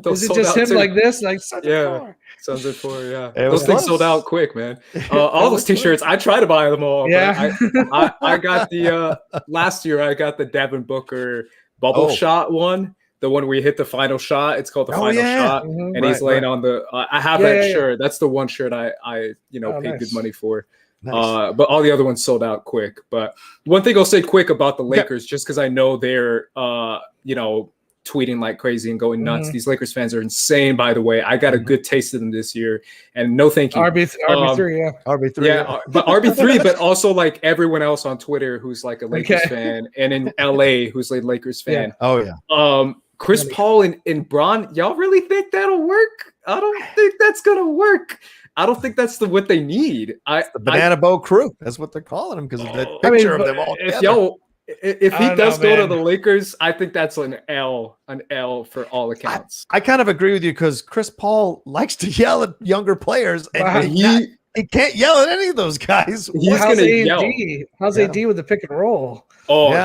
B: Is it just him too. Like this? Like Suns in 4?
C: Suns in 4, yeah. Those things sold out quick, man. All those t-shirts, I try to buy them all.
B: Yeah.
C: I got the last year I got the Devin Booker bubble shot one. The one where you hit the final shot, it's called the final shot, and he's laying on the. I have that shirt. That's the one shirt I paid good money for. Nice. But all the other ones sold out quick. But one thing I'll say quick about the Lakers, just because I know they're tweeting like crazy and going nuts. These Lakers fans are insane. By the way, I got a good taste of them this year, and no thank you.
B: RB3,
A: RB3,
C: but RB3, but also like everyone else on Twitter who's like a Lakers fan, and in LA who's a Lakers fan.
A: Yeah. Oh yeah.
C: Chris Paul and Bron, y'all really think that'll work? I don't think that's gonna work. I don't think that's what they need.
A: The Banana Boat Crew. That's what they're calling them because of that picture of them all together.
C: If he does go to the Lakers, I think that's an L for all accounts.
A: I kind of agree with you because Chris Paul likes to yell at younger players, and he can't yell at any of those guys.
C: He's gonna yell.
B: How's AD with the pick and roll?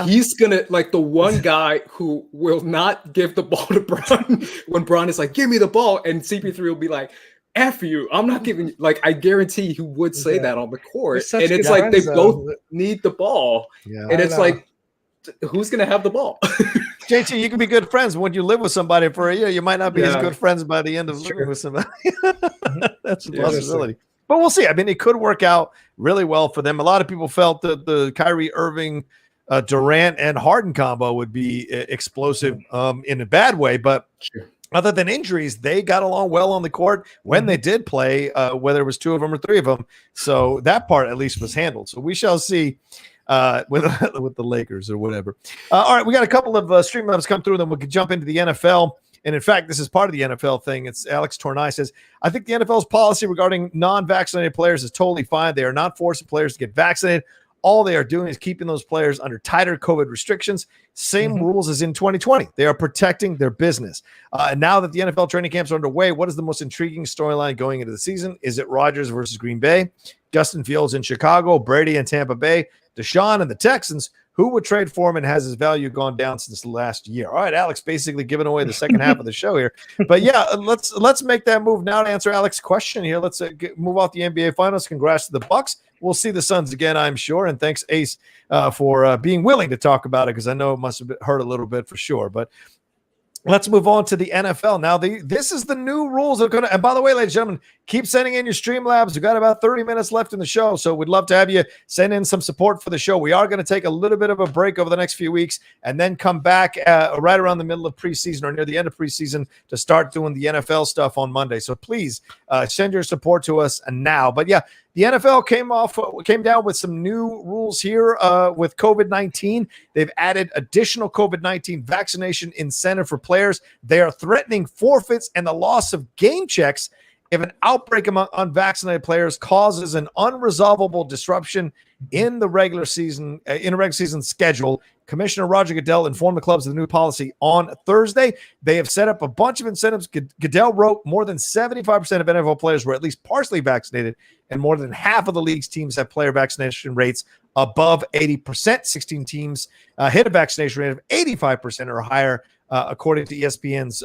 C: He's gonna like the one guy who will not give the ball to Bron when Bron is like, "Give me the ball," and CP3 will be like, F you, I'm not giving you. Like, I guarantee he would say that on the court. And it's like they both need the ball. Yeah, and it's like, who's going to have the ball?
A: JT, you can be good friends. When you live with somebody for a year, you might not be as good friends by the end of living with somebody. That's a possibility. But we'll see. I mean, it could work out really well for them. A lot of people felt that the Kyrie Irving, Durant, and Harden combo would be explosive in a bad way. But other than injuries, they got along well on the court when they did play, whether it was 2 of them or 3 of them. So that part at least was handled. So we shall see. with the Lakers or whatever. All right, we got a couple of Streamlabs come through, then we can jump into the NFL. And in fact, this is part of the NFL thing. It's Alex Tornai says, I think the NFL's policy regarding non-vaccinated players is totally fine. They are not forcing players to get vaccinated. All they are doing is keeping those players under tighter COVID restrictions. Same rules as in 2020. They are protecting their business. And now that the NFL training camps are underway, what is the most intriguing storyline going into the season? Is it Rodgers versus Green Bay, Justin Fields in Chicago, Brady in Tampa Bay, Deshaun and the Texans? Who would trade for him, and has his value gone down since last year? All right, Alex, basically giving away the second half of the show here. But yeah, let's make that move now to answer Alex's question here. Let's move off the NBA Finals. Congrats to the Bucks. We'll see the Suns again, I'm sure. And thanks, Ace, for being willing to talk about it, because I know it must have hurt a little bit for sure. But let's move on to the NFL. Now, this is the new rules that are going to – and by the way, ladies and gentlemen, keep sending in your Streamlabs. We've got about 30 minutes left in the show, so we'd love to have you send in some support for the show. We are going to take a little bit of a break over the next few weeks and then come back right around the middle of preseason or near the end of preseason to start doing the NFL stuff on Monday. So please send your support to us now. But, yeah, the NFL came down with some new rules here with COVID-19. They've added additional COVID-19 vaccination incentive for players. They are threatening forfeits and the loss of game checks if an outbreak among unvaccinated players causes an unresolvable disruption in the regular season schedule. Commissioner Roger Goodell informed the clubs of the new policy on Thursday. They have set up a bunch of incentives. Goodell wrote more than 75% of NFL players were at least partially vaccinated, and more than half of the league's teams have player vaccination rates above 80%. 16 teams hit a vaccination rate of 85% or higher, according to ESPN's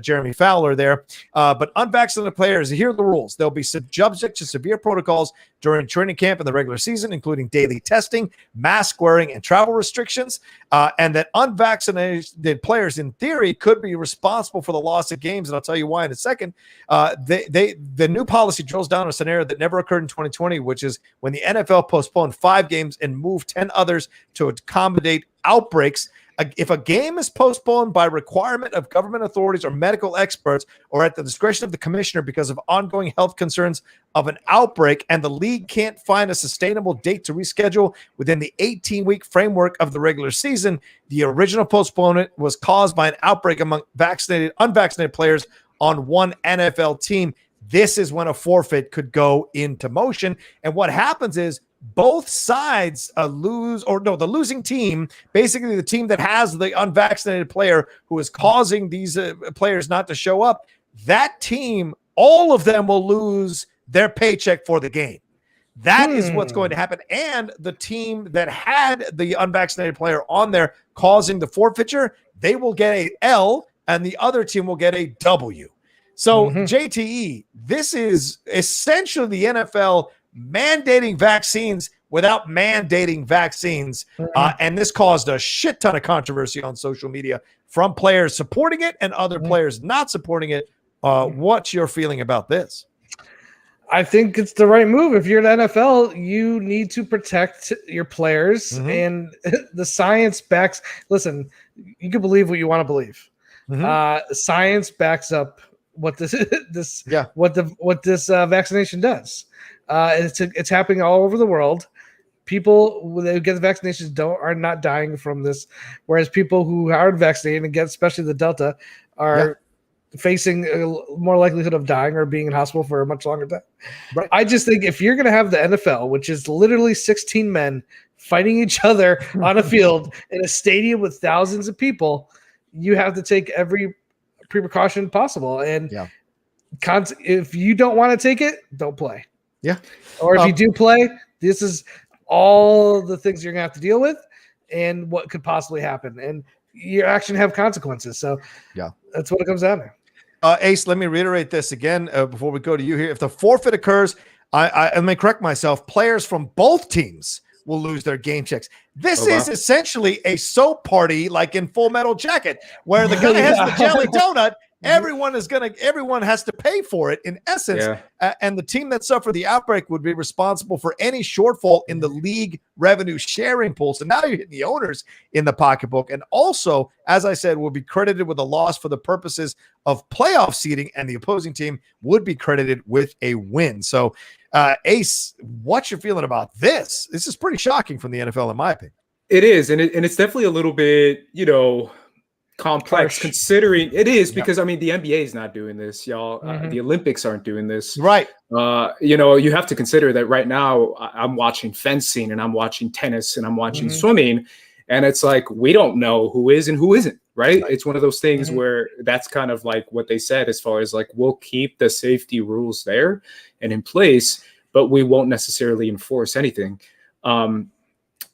A: Jeremy Fowler there. But unvaccinated players, here are the rules. They'll be subject to severe protocols during training camp and the regular season, including daily testing, mask wearing, and travel restrictions. And that unvaccinated players, in theory, could be responsible for the loss of games. And I'll tell you why in a second. The new policy drills down a scenario that never occurred in 2020, which is when the NFL postponed 5 games and moved 10 others to accommodate outbreaks. If a game is postponed by requirement of government authorities or medical experts or at the discretion of the commissioner because of ongoing health concerns of an outbreak, and the league can't find a sustainable date to reschedule within the 18-week framework of the regular season, the original postponement was caused by an outbreak among unvaccinated players on one NFL team. This is when a forfeit could go into motion. And what happens is both sides the losing team, basically the team that has the unvaccinated player who is causing these players not to show up, that team, all of them will lose their paycheck for the game. That is what's going to happen. And the team that had the unvaccinated player on there causing the forfeiture, they will get a L, and the other team will get a W. So, JTE, this is essentially the NFL mandating vaccines without mandating vaccines. And this caused a shit ton of controversy on social media from players supporting it and other players not supporting it. What's your feeling about this?
B: I think it's the right move. If you're the NFL, you need to protect your players, and the science backs. Listen, you can believe what you want to believe. Science backs up what this vaccination does. It's happening all over the world. People who get the vaccinations are not dying from this, whereas people who aren't vaccinated and get, especially the Delta, are facing a more likelihood of dying or being in hospital for a much longer time. Right. I just think if you're going to have the NFL, which is literally 16 men fighting each other on a field in a stadium with thousands of people, you have to take every precaution possible. And if you don't want to take it, don't play. Yeah. Or if you do play, this is all the things you're going to have to deal with and what could possibly happen. And your action have consequences. So that's what it comes down to.
A: Ace, let me reiterate this again before we go to you here. If the forfeit occurs, I may correct myself, players from both teams will lose their game checks. This is essentially a soap party like in Full Metal Jacket, where the guy has the jelly donut everyone has to pay for it in essence. And the team that suffered the outbreak would be responsible for any shortfall in the league revenue sharing pool. So now you're hitting the owners in the pocketbook. And also, as I said, will be credited with a loss for the purposes of playoff seeding, and the opposing team would be credited with a win. So Ace, what's your feeling about this? This is pretty shocking from the NFL, in my opinion.
C: It is, and it's definitely a little bit, complex considering it is, because I mean the NBA is not doing this, y'all. The Olympics aren't doing this,
A: right?
C: You have to consider that right now I'm watching fencing and I'm watching tennis and I'm watching swimming, and it's like we don't know who is and who isn't, right? It's one of those things where that's kind of like what they said as far as like we'll keep the safety rules there and in place, but we won't necessarily enforce anything.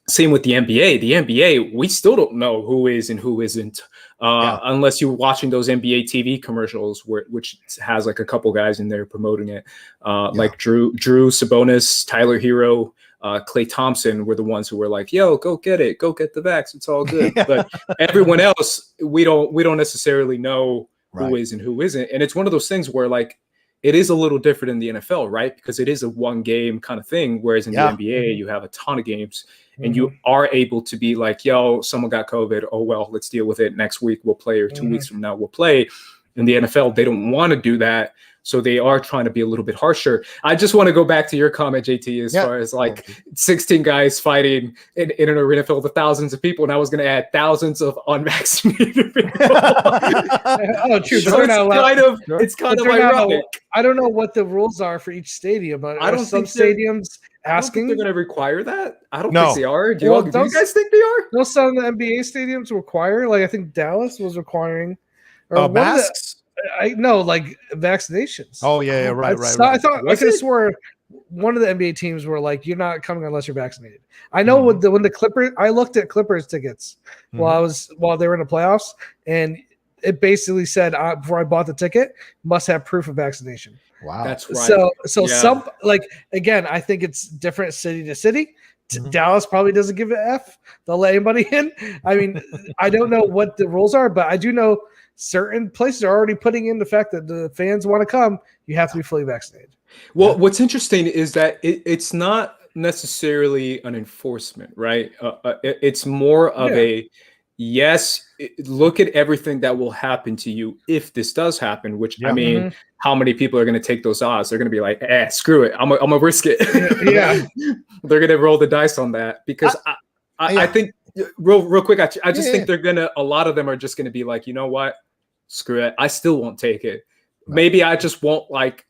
C: Same with the NBA. The NBA, we still don't know who is and who isn't, unless you're watching those NBA TV commercials, which has like a couple guys in there promoting it, like Drew Sabonis, Tyler Hero, Klay Thompson were the ones who were like, "Yo, go get it, go get the vax, it's all good." But everyone else, we don't necessarily know who is and who isn't, and it's one of those things where like it is a little different in the NFL, right? Because it is a one game kind of thing, whereas in the NBA you have a ton of games. And you are able to be like, yo, someone got COVID. Oh, well, let's deal with it. Next week we'll play, or 2 weeks from now we'll play. In the NFL, they don't want to do that. So they are trying to be a little bit harsher. I just want to go back to your comment, JT, as far as like 16 guys fighting in an arena filled with thousands of people. And I was going to add thousands of unvaccinated people.
B: Oh, true.
C: So it's kind of ironic.
B: I don't know what the rules are for each stadium, but I don't think some stadiums asking
C: they're going to require that. I don't think they are. Do you guys think they are?
B: No, some of the NBA stadiums require. Like I think Dallas was requiring
A: masks.
B: Like vaccinations.
A: Oh yeah, right.
B: I thought I could have swore one of the NBA teams were like, "You're not coming unless you're vaccinated." I know when the Clippers. I looked at Clippers tickets while they were in the playoffs, and it basically said before I bought the ticket, must have proof of vaccination.
A: Wow,
B: that's right. So some again, I think it's different city to city. Dallas probably doesn't give an F. They'll let anybody in. I mean, I don't know what the rules are, but I do know certain places are already putting in the fact that the fans want to come, you have to be fully vaccinated.
C: Well, what's interesting is that it's not necessarily an enforcement, right? It's more of look at everything that will happen to you if this does happen, which I mean, how many people are going to take those odds? They're going to be like, screw it. I'm going to risk it. They're going to roll the dice on that because I think real quick, I just think a lot of them are just going to be like, you know what? Screw it. I still won't take it. Maybe I just won't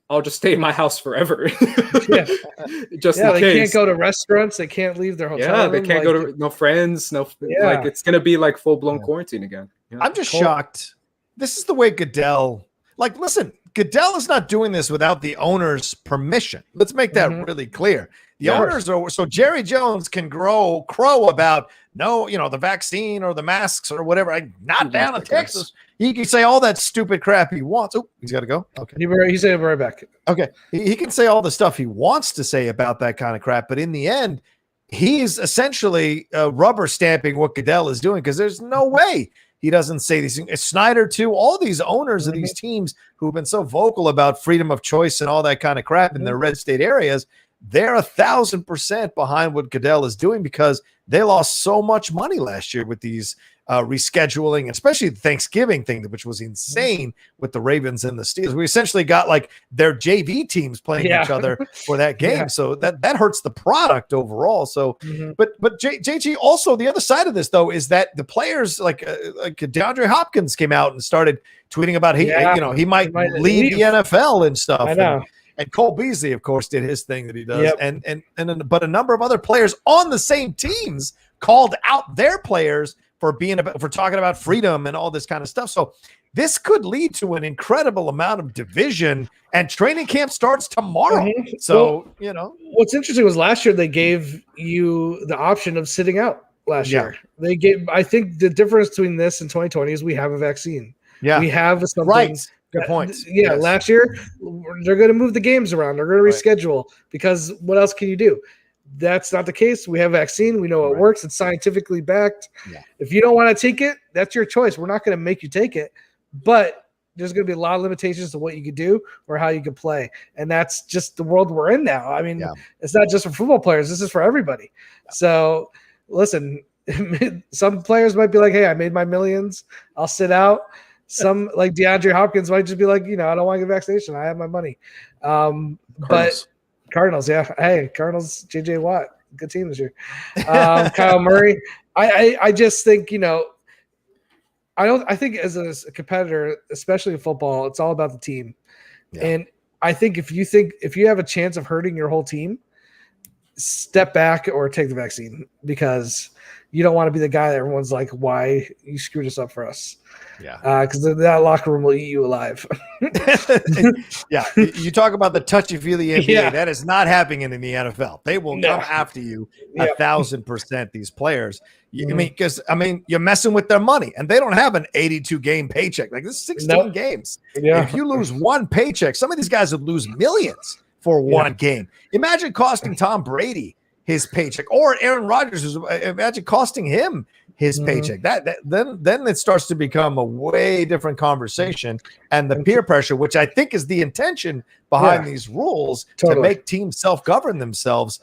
C: I'll just stay in my house forever. Just in case.
B: They can't go to restaurants. They can't leave their hotel room.
C: They can't go to no friends. It's going to be like full blown quarantine again. Yeah.
A: I'm just shocked. This is the way Goodell, listen, Goodell is not doing this without the owner's permission. Let's make that really clear. The owners are, so Jerry Jones can crow about the vaccine or the masks or whatever. Not down in Texas. He can say all that stupid crap he wants. Oh, he's got to go. Okay.
B: He's going to be right back.
A: Okay. He can say all the stuff he wants to say about that kind of crap. But in the end, he's essentially rubber stamping what Goodell is doing because there's no way he doesn't say these things. Snyder, too, all these owners of these teams who've been so vocal about freedom of choice and all that kind of crap in their red state areas, they're 1,000% behind what Goodell is doing because they lost so much money last year with these rescheduling, especially the Thanksgiving thing, which was insane with the Ravens and the Steelers. We essentially got their JV teams playing each other for that game. So that hurts the product overall. So, but JG, also the other side of this though, is that the players like DeAndre Hopkins came out and started tweeting about he might leave the NFL and stuff.
B: I know.
A: And Cole Beasley, of course, did his thing that he does. But a number of other players on the same teams called out their players for talking about freedom and all this kind of stuff. So this could lead to an incredible amount of division, and training camp starts tomorrow. So,
B: what's interesting was last year they gave you the option of sitting out last year. I think the difference between this and 2020 is we have a vaccine. Yeah. We have something.
A: Right. Good point.
B: Last year they're going to move the games around. They're going to reschedule because what else can you do? That's not the case. We have a vaccine. We know it works. It's scientifically backed. Yeah. If you don't want to take it, that's your choice. We're not going to make you take it. But there's going to be a lot of limitations to what you could do or how you could play. And that's just the world we're in now. I mean, it's not just for football players. This is for everybody. So listen, some players might be like, hey, I made my millions. I'll sit out. Some like DeAndre Hopkins might just be like, I don't want to get vaccination. I have my money. But Cardinals, yeah. Hey, Cardinals, JJ Watt, good team this year. Kyle Murray. I just think, I think as a competitor, especially in football, it's all about the team. Yeah. And I think if you have a chance of hurting your whole team, step back or take the vaccine, because you don't want to be the guy that everyone's like, why you screwed us up for us. Yeah. Because that locker room will eat you alive.
A: Yeah. You talk about the touchy-feely NBA. Yeah. That is not happening in the NFL. They will come after you 1,000%, these players. I mean, you're messing with their money, and they don't have an 82-game paycheck. Like, this is 16 games. Yeah. If you lose one paycheck, some of these guys would lose millions for one game. Imagine costing Tom Brady his paycheck, or Aaron Rodgers. Imagine costing him his paycheck. Then it starts to become a way different conversation, and the peer pressure, which I think is the intention behind these rules, to make teams self-govern themselves,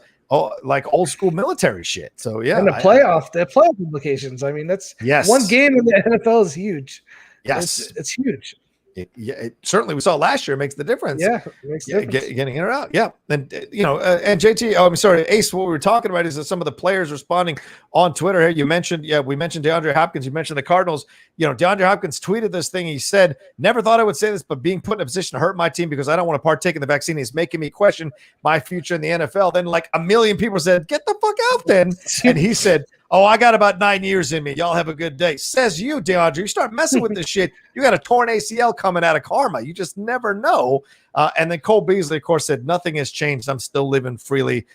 A: like old school military shit. So
B: and the playoff implications. I mean, that's one game in the NFL is huge.
A: Yes,
B: it's huge.
A: Certainly we saw last year. It makes the difference.
B: Yeah, it makes the difference.
A: Getting in or out. Yeah, and and JT. Oh, I'm sorry, Ace. What we were talking about is that some of the players responding on Twitter here. We mentioned DeAndre Hopkins. You mentioned the Cardinals. DeAndre Hopkins tweeted this thing. He said, "Never thought I would say this, but being put in a position to hurt my team because I don't want to partake in the vaccine is making me question my future in the NFL." Then like a million people said, "Get the fuck out then," and he said, "Oh, I got about 9 years in me. Y'all have a good day." Says you, DeAndre. You start messing with this shit, you got a torn ACL coming out of karma. You just never know. And then Cole Beasley, of course, said, "Nothing has changed. I'm still living freely.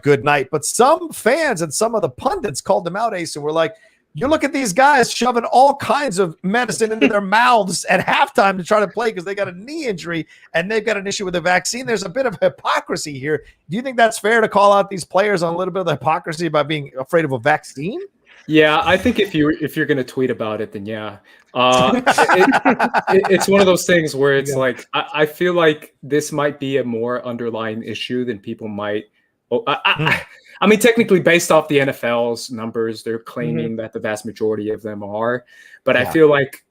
A: Good night." But some fans and some of the pundits called them out, Ace, and were like, you look at these guys shoving all kinds of medicine into their mouths at halftime to try to play because they got a knee injury and they've got an issue with the vaccine. There's a bit of hypocrisy here. Do you think that's fair to call out these players on a little bit of the hypocrisy about being afraid of a vaccine?
C: Yeah, I think if you're going to tweet about it, then it's one of those things where it's like I feel like this might be a more underlying issue than people might. I mean, technically, based off the NFL's numbers, they're claiming that the vast majority of them are. But I feel like,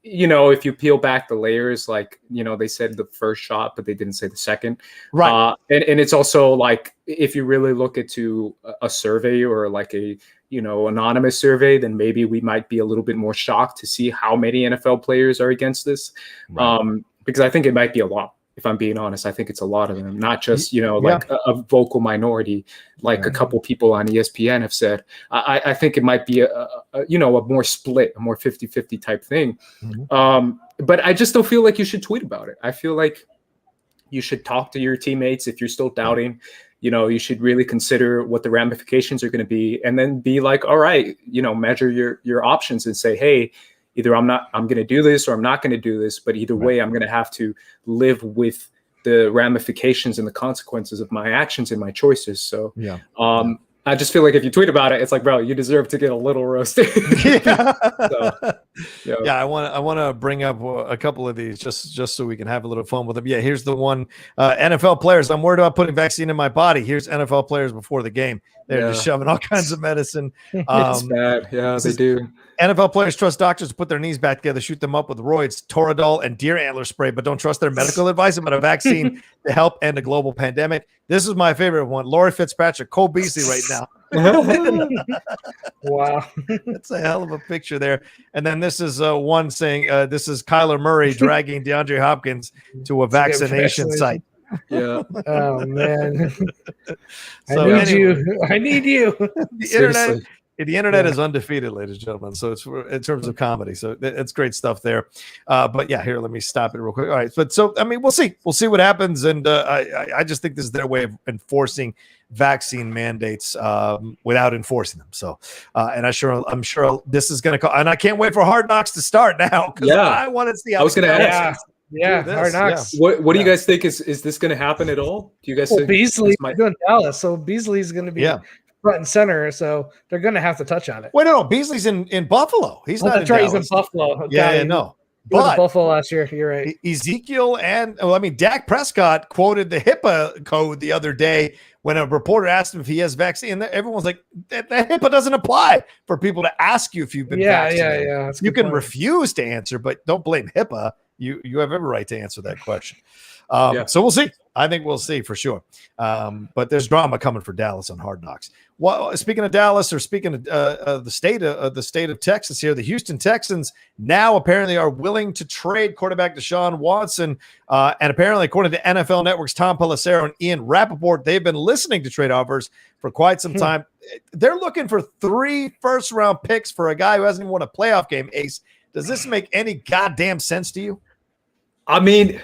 C: if you peel back the layers, like, they said the first shot, but they didn't say the second. Right. And it's also like, if you really look into a survey or like a, anonymous survey, then maybe we might be a little bit more shocked to see how many NFL players are against this. Right. Because I think it might be a lot. If I'm being honest, I think it's a lot of them, not just, a vocal minority, like a couple people on ESPN have said. I think it might be a more split, a more 50-50 type thing. But I just don't feel like you should tweet about it. I feel like you should talk to your teammates. If you're still doubting, you should really consider what the ramifications are going to be, and then be like, all right, measure your options and say, hey, either I'm going to do this or I'm not going to do this, but either way, I'm going to have to live with the ramifications and the consequences of my actions and my choices. So, I just feel like if you tweet about it, it's like, bro, you deserve to get a little roasted.
A: I want to bring up a couple of these just so we can have a little fun with them. Yeah, here's the one. NFL players, I'm worried about putting vaccine in my body. Here's NFL players before the game. They're just shoving all kinds of medicine.
C: It's bad. Yeah, they do.
A: NFL players trust doctors to put their knees back together, shoot them up with roids, Toradol, and deer antler spray, but don't trust their medical advice about a vaccine to help end a global pandemic. This is my favorite one. Laurie Fitzpatrick, Cole Beasley right now.
B: Wow.
A: That's a hell of a picture there. And then this is one saying, this is Kyler Murray dragging DeAndre Hopkins to a vaccination site.
B: Yeah. Oh, man. I need you.
A: The internet is undefeated, ladies and gentlemen. So it's in terms of comedy. So it's great stuff there. But yeah, here, let me stop it real quick. All right. But so, I mean, we'll see what happens. And I just think this is their way of enforcing vaccine mandates without enforcing them. So, and I'm sure this is going to, and I can't wait for Hard Knocks to start now. I want to see how
C: I was going to ask.
B: Yeah, Hard Knocks.
C: What do you guys think? Is this going to happen at all? Do you guys think
B: Beasley's doing Dallas? So Beasley's going to be front and center, so they're going to have to touch on it.
A: Wait, no, Beasley's in Buffalo. He's not.
B: That's right. He's in Buffalo.
A: Yeah, no.
B: went to Buffalo last year. You're right.
A: Ezekiel and Dak Prescott quoted the HIPAA code the other day when a reporter asked him if he has vaccine. Everyone's like, that HIPAA doesn't apply for people to ask you if you've been vaccinated.
B: Yeah.
A: You can refuse to answer, but don't blame HIPAA. You have every right to answer that question. So we'll see. I think we'll see for sure. But there's drama coming for Dallas on Hard Knocks. Well, speaking of Dallas, or speaking of the state of Texas here, the Houston Texans now apparently are willing to trade quarterback Deshaun Watson. And apparently, according to NFL Network's Tom Pelissero and Ian Rappaport, they've been listening to trade offers for quite some time. They're looking for 3 first-round picks for a guy who hasn't even won a playoff game, Ace. Does this make any goddamn sense to you?
C: I mean,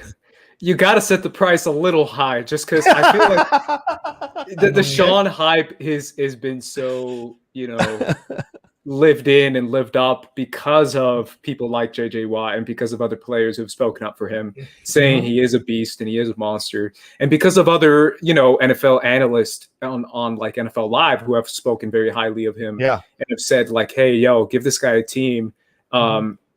C: you got to set the price a little high just because I feel like the Deshaun hype has been so, lived in and lived up because of people like JJ Watt and because of other players who have spoken up for him, saying he is a beast and he is a monster. And because of other, NFL analysts on like NFL Live who have spoken very highly of him and have said like, hey, give this guy a team.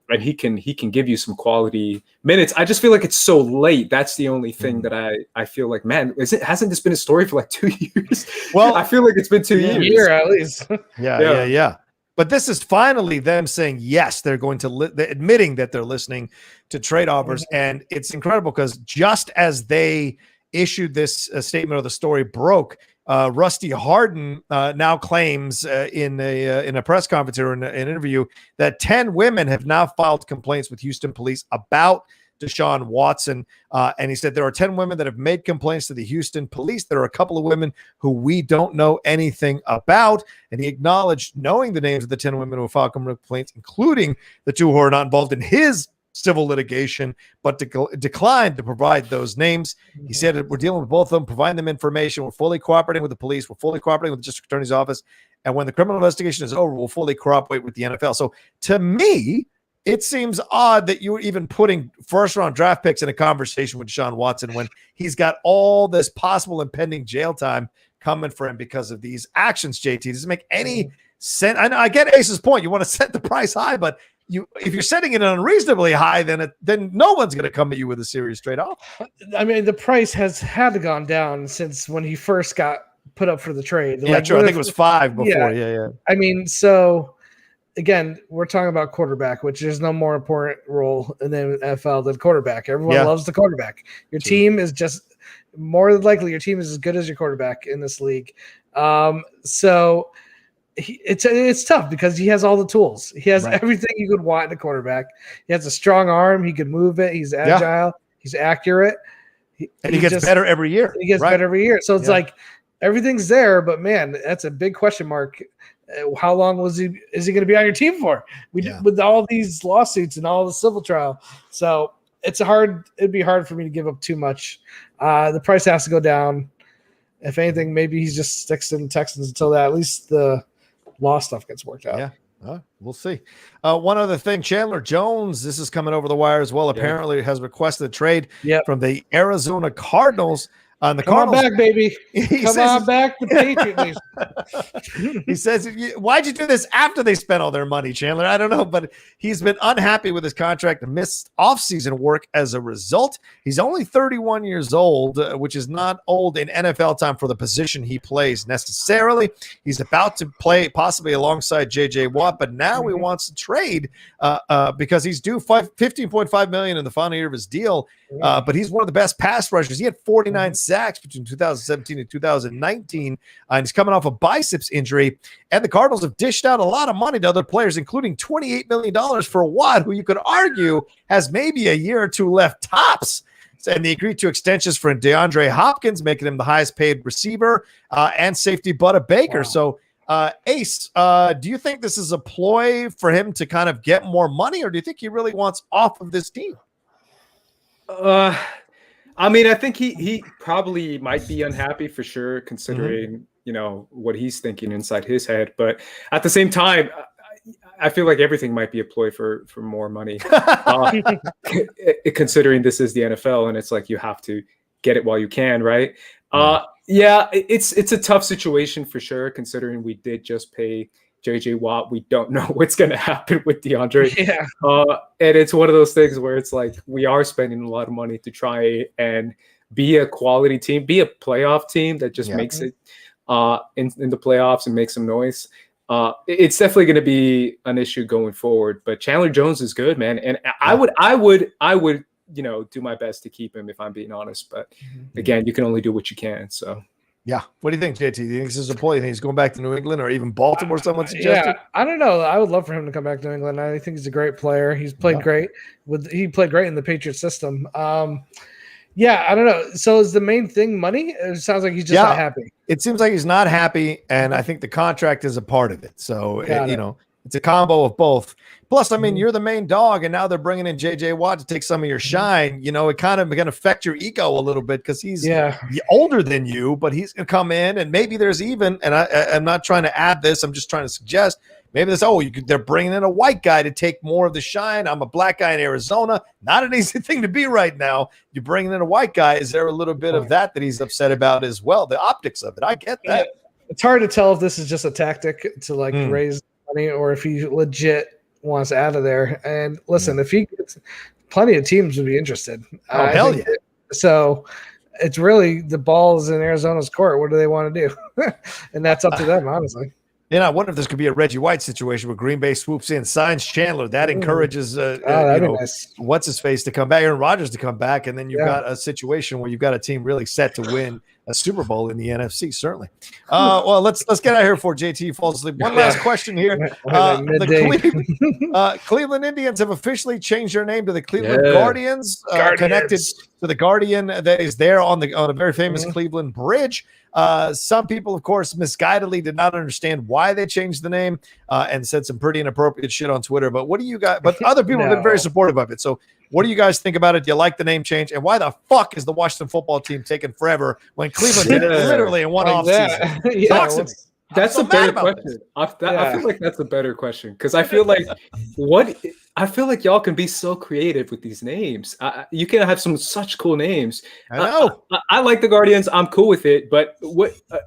C: And he can give you some quality minutes. I just feel like it's so late. That's the only thing that I feel like, man, hasn't this been a story for like 2 years? Well, I feel like it's been 2 years.
B: A year at least.
A: Yeah. But this is finally them saying, yes, they're going to admitting that they're listening to trade offers. And it's incredible because just as they issued this statement or the story broke, Rusty Harden now claims in a press conference or in an interview that 10 women have now filed complaints with Houston police about Deshaun Watson. And he said there are 10 women that have made complaints to the Houston police. There are a couple of women who we don't know anything about. And he acknowledged knowing the names of the 10 women who have filed complaints, including the 2 who are not involved in his civil litigation, but declined to provide those names. He said, we're dealing with both of them, providing them information. We're fully cooperating with the police. We're fully cooperating with the district attorney's office. And when the criminal investigation is over, we'll fully cooperate with the NFL. So to me, it seems odd that you were even putting first-round draft picks in a conversation with Deshaun Watson when he's got all this possible impending jail time coming for him because of these actions, JT. Does it make any sense? I get Ace's point. You want to set the price high, but if you're setting it unreasonably high, then no one's going to come at you with a serious trade off.
B: I mean, the price had to gone down since when he first got put up for the trade.
A: Yeah, true. I think it was 5 before. Yeah.
B: I mean, so again, we're talking about quarterback, which is no more important role in the NFL than quarterback. Everyone loves the quarterback. Your team is just more than likely your team is as good as your quarterback in this league. So. It's tough because he has all the tools. He has everything you could want in a quarterback. He has a strong arm. He can move it. He's agile. He's accurate.
A: He gets better every year.
B: He gets better every year. So it's like everything's there, but man, that's a big question mark. How long is he going to be on your team for? With all these lawsuits and all the civil trial. So it'd be hard for me to give up too much. The price has to go down. If anything, maybe he just sticks in the Texans until at least the law stuff gets worked out.
A: Yeah, we'll see. One other thing, Chandler Jones, this is coming over the wire as well. Apparently has requested a trade from the Arizona Cardinals. The Cardinals,
B: on back, baby. Come on back to Patriots.
A: He says, why'd you do this after they spent all their money, Chandler? I don't know, but he's been unhappy with his contract and missed offseason work as a result. He's only 31 years old, which is not old in NFL time for the position he plays necessarily. He's about to play possibly alongside JJ Watt, but now he wants to trade because he's due $15.5 million in the final year of his deal. But he's one of the best pass rushers. He had 49 sacks between 2017 and 2019, and he's coming off a biceps injury. And the Cardinals have dished out a lot of money to other players, including $28 million for Watt, who you could argue has maybe a year or two left tops. And they agreed to extensions for DeAndre Hopkins, making him the highest paid receiver, and safety Budda Baker. So, Ace, do you think this is a ploy for him to kind of get more money, or do you think he really wants off of this team?
C: I mean, I think he probably might be unhappy for sure, considering what he's thinking inside his head. But at the same time, I feel like everything might be a ploy for more money, considering this is the NFL and it's like you have to get it while you can, right? It's a tough situation for sure, considering we did just pay JJ Watt. We don't know what's going to happen with DeAndre.
B: Yeah.
C: And it's one of those things where it's like we are spending a lot of money to try and be a quality team, be a playoff team that just makes it in the playoffs and makes some noise. It's definitely going to be an issue going forward. But Chandler Jones is good, man, and I would do my best to keep him if I'm being honest. But again, you can only do what you can. So.
A: Yeah. What do you think, JT? Do you think this is a point? You think he's going back to New England or even Baltimore? Someone suggested.
B: Yeah, I don't know. I would love for him to come back to New England. I think he's a great player. He's played great. He played great in the Patriots system. Yeah, I don't know. So is the main thing money? It sounds like he's just not happy.
A: It seems like he's not happy, and I think the contract is a part of it. So, it's a combo of both. Plus, I mean, you're the main dog, and now they're bringing in J.J. Watt to take some of your shine. It kind of going to affect your ego a little bit because he's older than you, but he's going to come in, and maybe there's even, and I'm not trying to add this, I'm just trying to suggest, maybe they're bringing in a white guy to take more of the shine. I'm a black guy in Arizona. Not an easy thing to be right now. You're bringing in a white guy. Is there a little bit of that he's upset about as well? The optics of it. I get that.
B: It's hard to tell if this is just a tactic to raise money or if he legit wants out of there. And listen, if he gets, plenty of teams would be interested.
A: Oh, hell yeah.
B: So it's really the ball's in Arizona's court. What do they want to do? And that's up to them, honestly.
A: I wonder if this could be a Reggie White situation where Green Bay swoops in, signs Chandler. That encourages
B: nice.
A: What's his face to come back, Aaron Rodgers to come back, and then you've got a situation where you've got a team really set to win a Super Bowl in the NFC. Certainly. Well, let's get out of here before JT falls asleep. One last question here. The Cleveland Indians have officially changed their name to the Cleveland Guardians, connected to the Guardian that is there on a very famous Cleveland bridge. Some people, of course, misguidedly did not understand why they changed the name and said some pretty inappropriate shit on Twitter. But what do you guys? But other people have been very supportive of it. So, what do you guys think about it? Do you like the name change? And why the fuck is the Washington football team taking forever when Cleveland did it literally in one offseason?
C: That's a better question. I feel like that's a better question because I feel like y'all can be so creative with these names. You can have such cool names.
A: I know.
C: I like the Guardians. I'm cool with it. But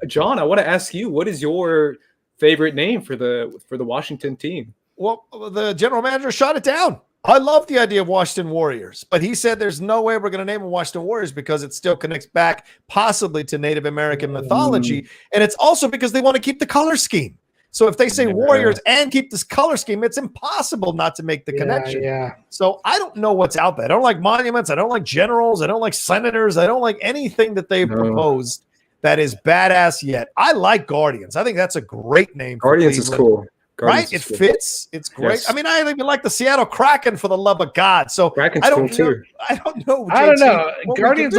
C: John? I want to ask you, what is your favorite name for the Washington team?
A: Well, the general manager shot it down. I love the idea of Washington Warriors, but he said there's no way we're going to name them Washington Warriors because it still connects back possibly to Native American mythology. And it's also because they want to keep the color scheme. So if they say Warriors and keep this color scheme, it's impossible not to make the connection.
B: Yeah.
A: So I don't know what's out there. I don't like monuments. I don't like generals. I don't like senators. I don't like anything that they've proposed that is badass yet. I like Guardians. I think that's a great name.
C: Guardians is cool.
A: Right? It fits. It's great. Yes. I mean, I even like the Seattle Kraken for the love of God. So
C: Kraken's
A: I don't
C: cool
A: know.
C: too.
A: I don't know. JT,
B: I don't know. Guardians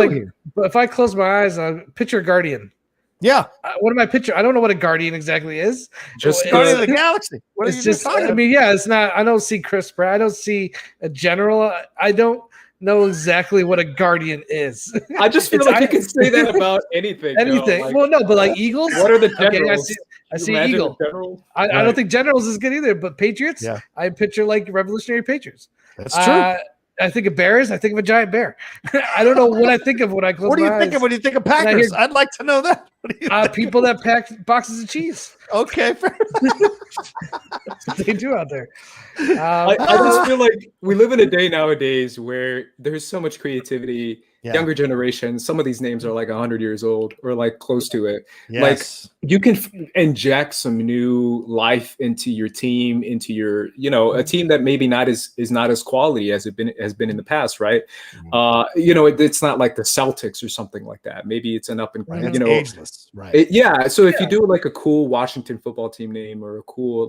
B: but if I close my eyes, I picture Guardian.
A: Yeah.
B: What am I picture? I don't know what a Guardian exactly is.
A: Just Guardian of the Galaxy. What
B: it's just. I mean, it's not. I don't see Chris Pratt. I don't see a general. I don't know exactly what a Guardian is.
C: I just feel like you can say that about anything.
B: Anything. Well, no, but like Eagles.
C: What are the generals?
B: I see Eagle. I don't think Generals is good either, but Patriots, I picture like Revolutionary Patriots.
A: That's true.
B: I think of bears. I think of a giant bear. I don't know what I think of when I close my eyes.
A: What do you think of when you think of Packers? I'd like to know that.
B: People that pack boxes of cheese.
A: Okay, fair
B: That's what they do out there.
C: I just feel like we live in a day nowadays where there's so much creativity. Younger generation, some of these names are like 100 years old or like close to it.
A: Yes.
C: Like you can inject some new life into your team, into your, a team that maybe is not as quality as has been in the past, right? It's not like the Celtics or something like that. Maybe it's an up and
A: ageless, right?
C: So if you do like a cool Washington football team name or a cool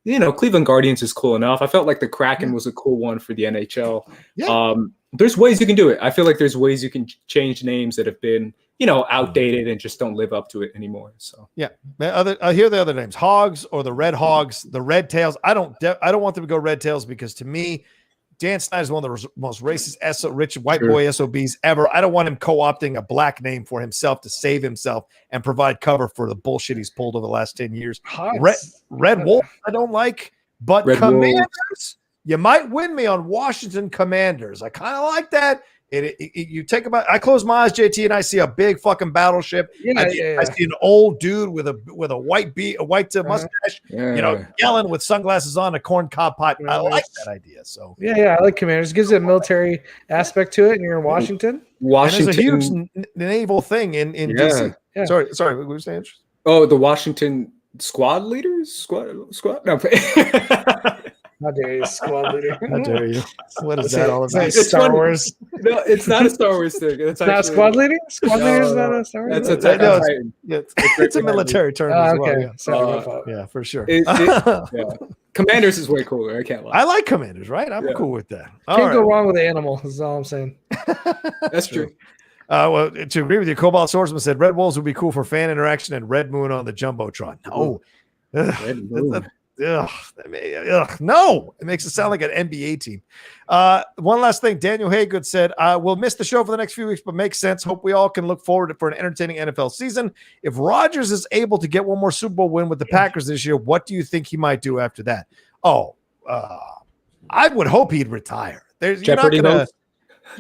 C: Cleveland Guardians is cool enough. I felt like the Kraken was a cool one for the NHL. Yeah. There's ways you can do it. I feel like there's ways you can change names that have been, outdated and just don't live up to it anymore. So
A: I hear the other names: Hogs or the Red Hogs, the Red Tails. I don't want them to go Red Tails because to me, Dan Snyder is one of the most racist, rich white boy SOBs ever. I don't want him co-opting a black name for himself to save himself and provide cover for the bullshit he's pulled over the last 10 years. Red Wolf, I don't like, but Red Commanders. Wolves. You might win me on Washington Commanders. I kind of like that. You take about. I close my eyes, JT, and I see a big fucking battleship. I see an old dude with a white mustache, yelling with sunglasses on, a corn cob pipe. I like that idea. So
B: I like Commanders. Gives it a military aspect to it, and you're in Washington.
A: Washington, and there's a huge naval thing in DC. Yeah. Sorry, what were you saying?
C: Oh, the Washington squad leaders, squad. No.
B: How dare you, squad leader?
A: How dare you? What is that all about?
B: It's Star Wars.
C: No, it's not a Star Wars thing. It's
B: not squad leader? Squad leader is not a Star Wars?
C: That's a
A: it's a military term as well.
B: Okay.
A: Yeah, for sure.
C: Commanders is way cooler. I can't lie.
A: I like Commanders, right? I'm cool with that.
B: Can't go wrong with the animal, is all I'm saying.
C: That's true.
A: Well, to agree with you, Cobalt Swordsman said Red Wolves would be cool for fan interaction and Red Moon on the Jumbotron. No. No, it makes it sound like an NBA team. One last thing, Daniel Haygood said, we'll miss the show for the next few weeks, but makes sense. Hope we all can look forward for an entertaining NFL season. If Rodgers is able to get one more Super Bowl win with the Packers this year, what do you think he might do after that? I would hope he'd retire.
C: Jeopardy mode.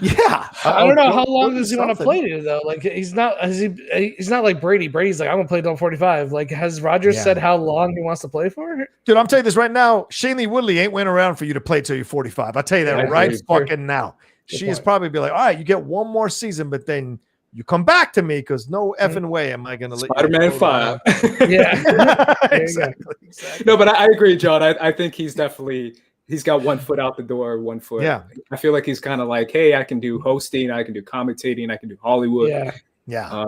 A: Yeah,
B: I don't know how long does he want to play to though. Like he's not like Brady. Brady's like, I'm gonna play till 45. Like, has Rodgers said how long he wants to play for?
A: Dude, I'm telling you this right now. Shailene Woodley ain't waiting around for you to play till you're 45. I'll tell you that right fucking now. She is probably be like, all right, you get one more season, but then you come back to me because no effing way am I gonna let
C: Spider-Man 5.
A: Exactly.
C: No, but I agree, John. I think he's definitely. He's got one foot out the door, one foot.
A: Yeah.
C: I feel like he's kind of like, hey, I can do hosting, I can do commentating, I can do Hollywood.
A: Yeah.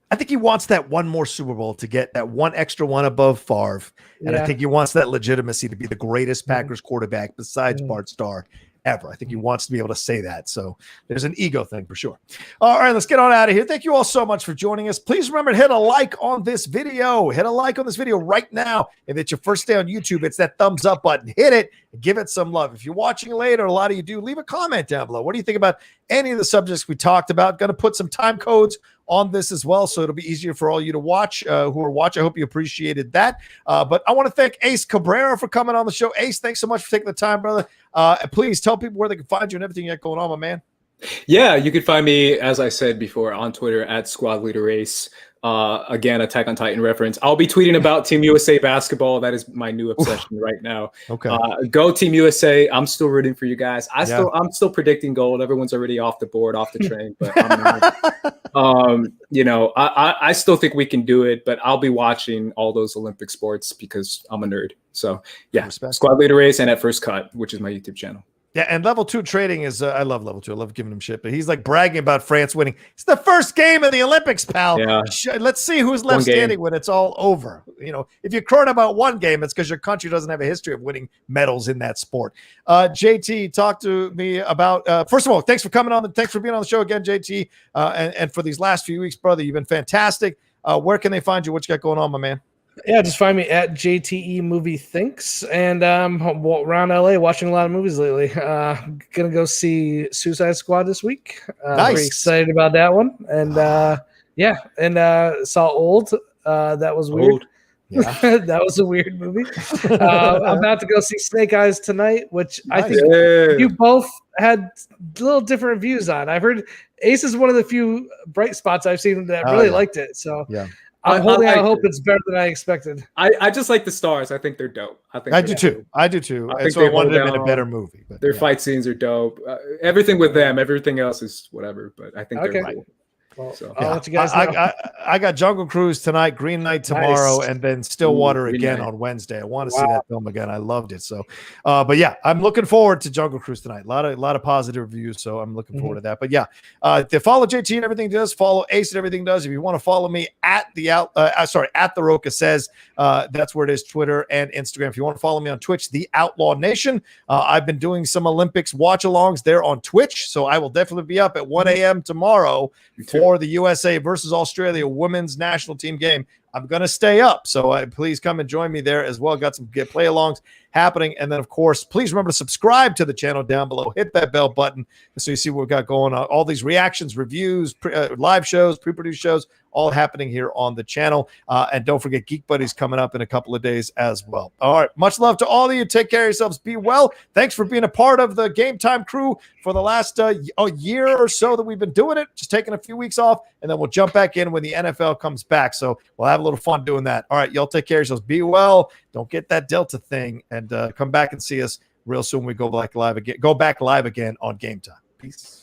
A: I think he wants that one more Super Bowl to get that one extra one above Favre. And I think he wants that legitimacy to be the greatest Packers quarterback besides Bart Starr ever. I think he wants to be able to say that. So there's an ego thing for sure. All right, let's get on out of here. Thank you all so much for joining us. Please remember to hit a like on this video. Hit a like on this video right now. If it's your first day on YouTube, it's that thumbs up button. Hit it and give it some love. If you're watching later, a lot of you do, leave a comment down below. What do you think about any of the subjects we talked about? Going to put some time codes on this as well, so it'll be easier for all you to watch who are watching. I hope you appreciated that. But I want to thank Ace Cabrera for coming on the show. Ace, thanks so much for taking the time, brother. Please tell people where they can find you and everything you got going on, my man.
C: Yeah, you can find me, as I said before, on Twitter at Squad Leader Ace. Again, Attack on Titan reference. I'll be tweeting about Team USA basketball. That is my new obsession right now.
A: Okay.
C: Go Team USA. I'm still rooting for you guys. I'm still predicting gold. Everyone's already off the board, off the train. But I still think we can do it. But I'll be watching all those Olympic sports because I'm a nerd. So yeah, Squad Leader Race and At First Cut, which is my YouTube channel.
A: Yeah, and level 2 trading is, I love level 2. I love giving him shit, but he's like bragging about France winning. It's the first game of the Olympics, pal. Yeah. Let's see who's left standing when it's all over. You know, if you're crowing about one game, it's because your country doesn't have a history of winning medals in that sport. JT, talk to me about, first of all, thanks for coming on. Thanks for being on the show again, JT. And for these last few weeks, brother, you've been fantastic. Where can they find you? What you got going on, my man?
B: Yeah, just find me at JTE Movie Thinks, and around LA watching a lot of movies lately. Gonna go see Suicide Squad this week.
A: Nice.
B: Very excited about that one, and saw Old. That was weird.
C: Old.
B: Yeah. That was a weird movie. I'm about to go see Snake Eyes tonight, which I think you both had little different views on. I've heard Ace is one of the few bright spots I've seen that really liked it. So
A: yeah.
B: I'm holding out hope it's better than I expected.
C: I just like the stars. I think they're dope. I do too.
A: I think so. I wanted them in a better movie. But
C: their fight scenes are dope. Everything with them. Everything else is whatever. But I think they're cool.
B: Well, so I'll let you guys
A: know. I got Jungle Cruise tonight, Green Knight tomorrow, and then Stillwater again on Wednesday. I want to see that film again. I loved it. So, but yeah, I'm looking forward to Jungle Cruise tonight. A lot of positive reviews, so I'm looking forward to that. But yeah, to follow JT and everything does, follow Ace and everything does. If you want to follow me at the Rocha Says, that's where it is, Twitter and Instagram. If you want to follow me on Twitch, The Outlaw Nation. I've been doing some Olympics watch-alongs there on Twitch, so I will definitely be up at 1 a.m. tomorrow for the USA versus Australia women's national team game. I'm going to stay up. So please come and join me there as well. Got some play alongs happening. And then, of course, please remember to subscribe to the channel down below. Hit that bell button so you see what we've got going on. All these reactions, reviews, live shows, pre-produced shows, all happening here on the channel. And don't forget Geek Buddies coming up in a couple of days as well. All right. Much love to all of you. Take care of yourselves. Be well. Thanks for being a part of the Game Time crew for the last a year or so that we've been doing it. Just taking a few weeks off, and then we'll jump back in when the NFL comes back. So we'll have a little fun doing that. All right. Y'all take care of yourselves. Be well. Don't get that Delta thing, and come back and see us real soon. We go back live again on Game Time. Peace.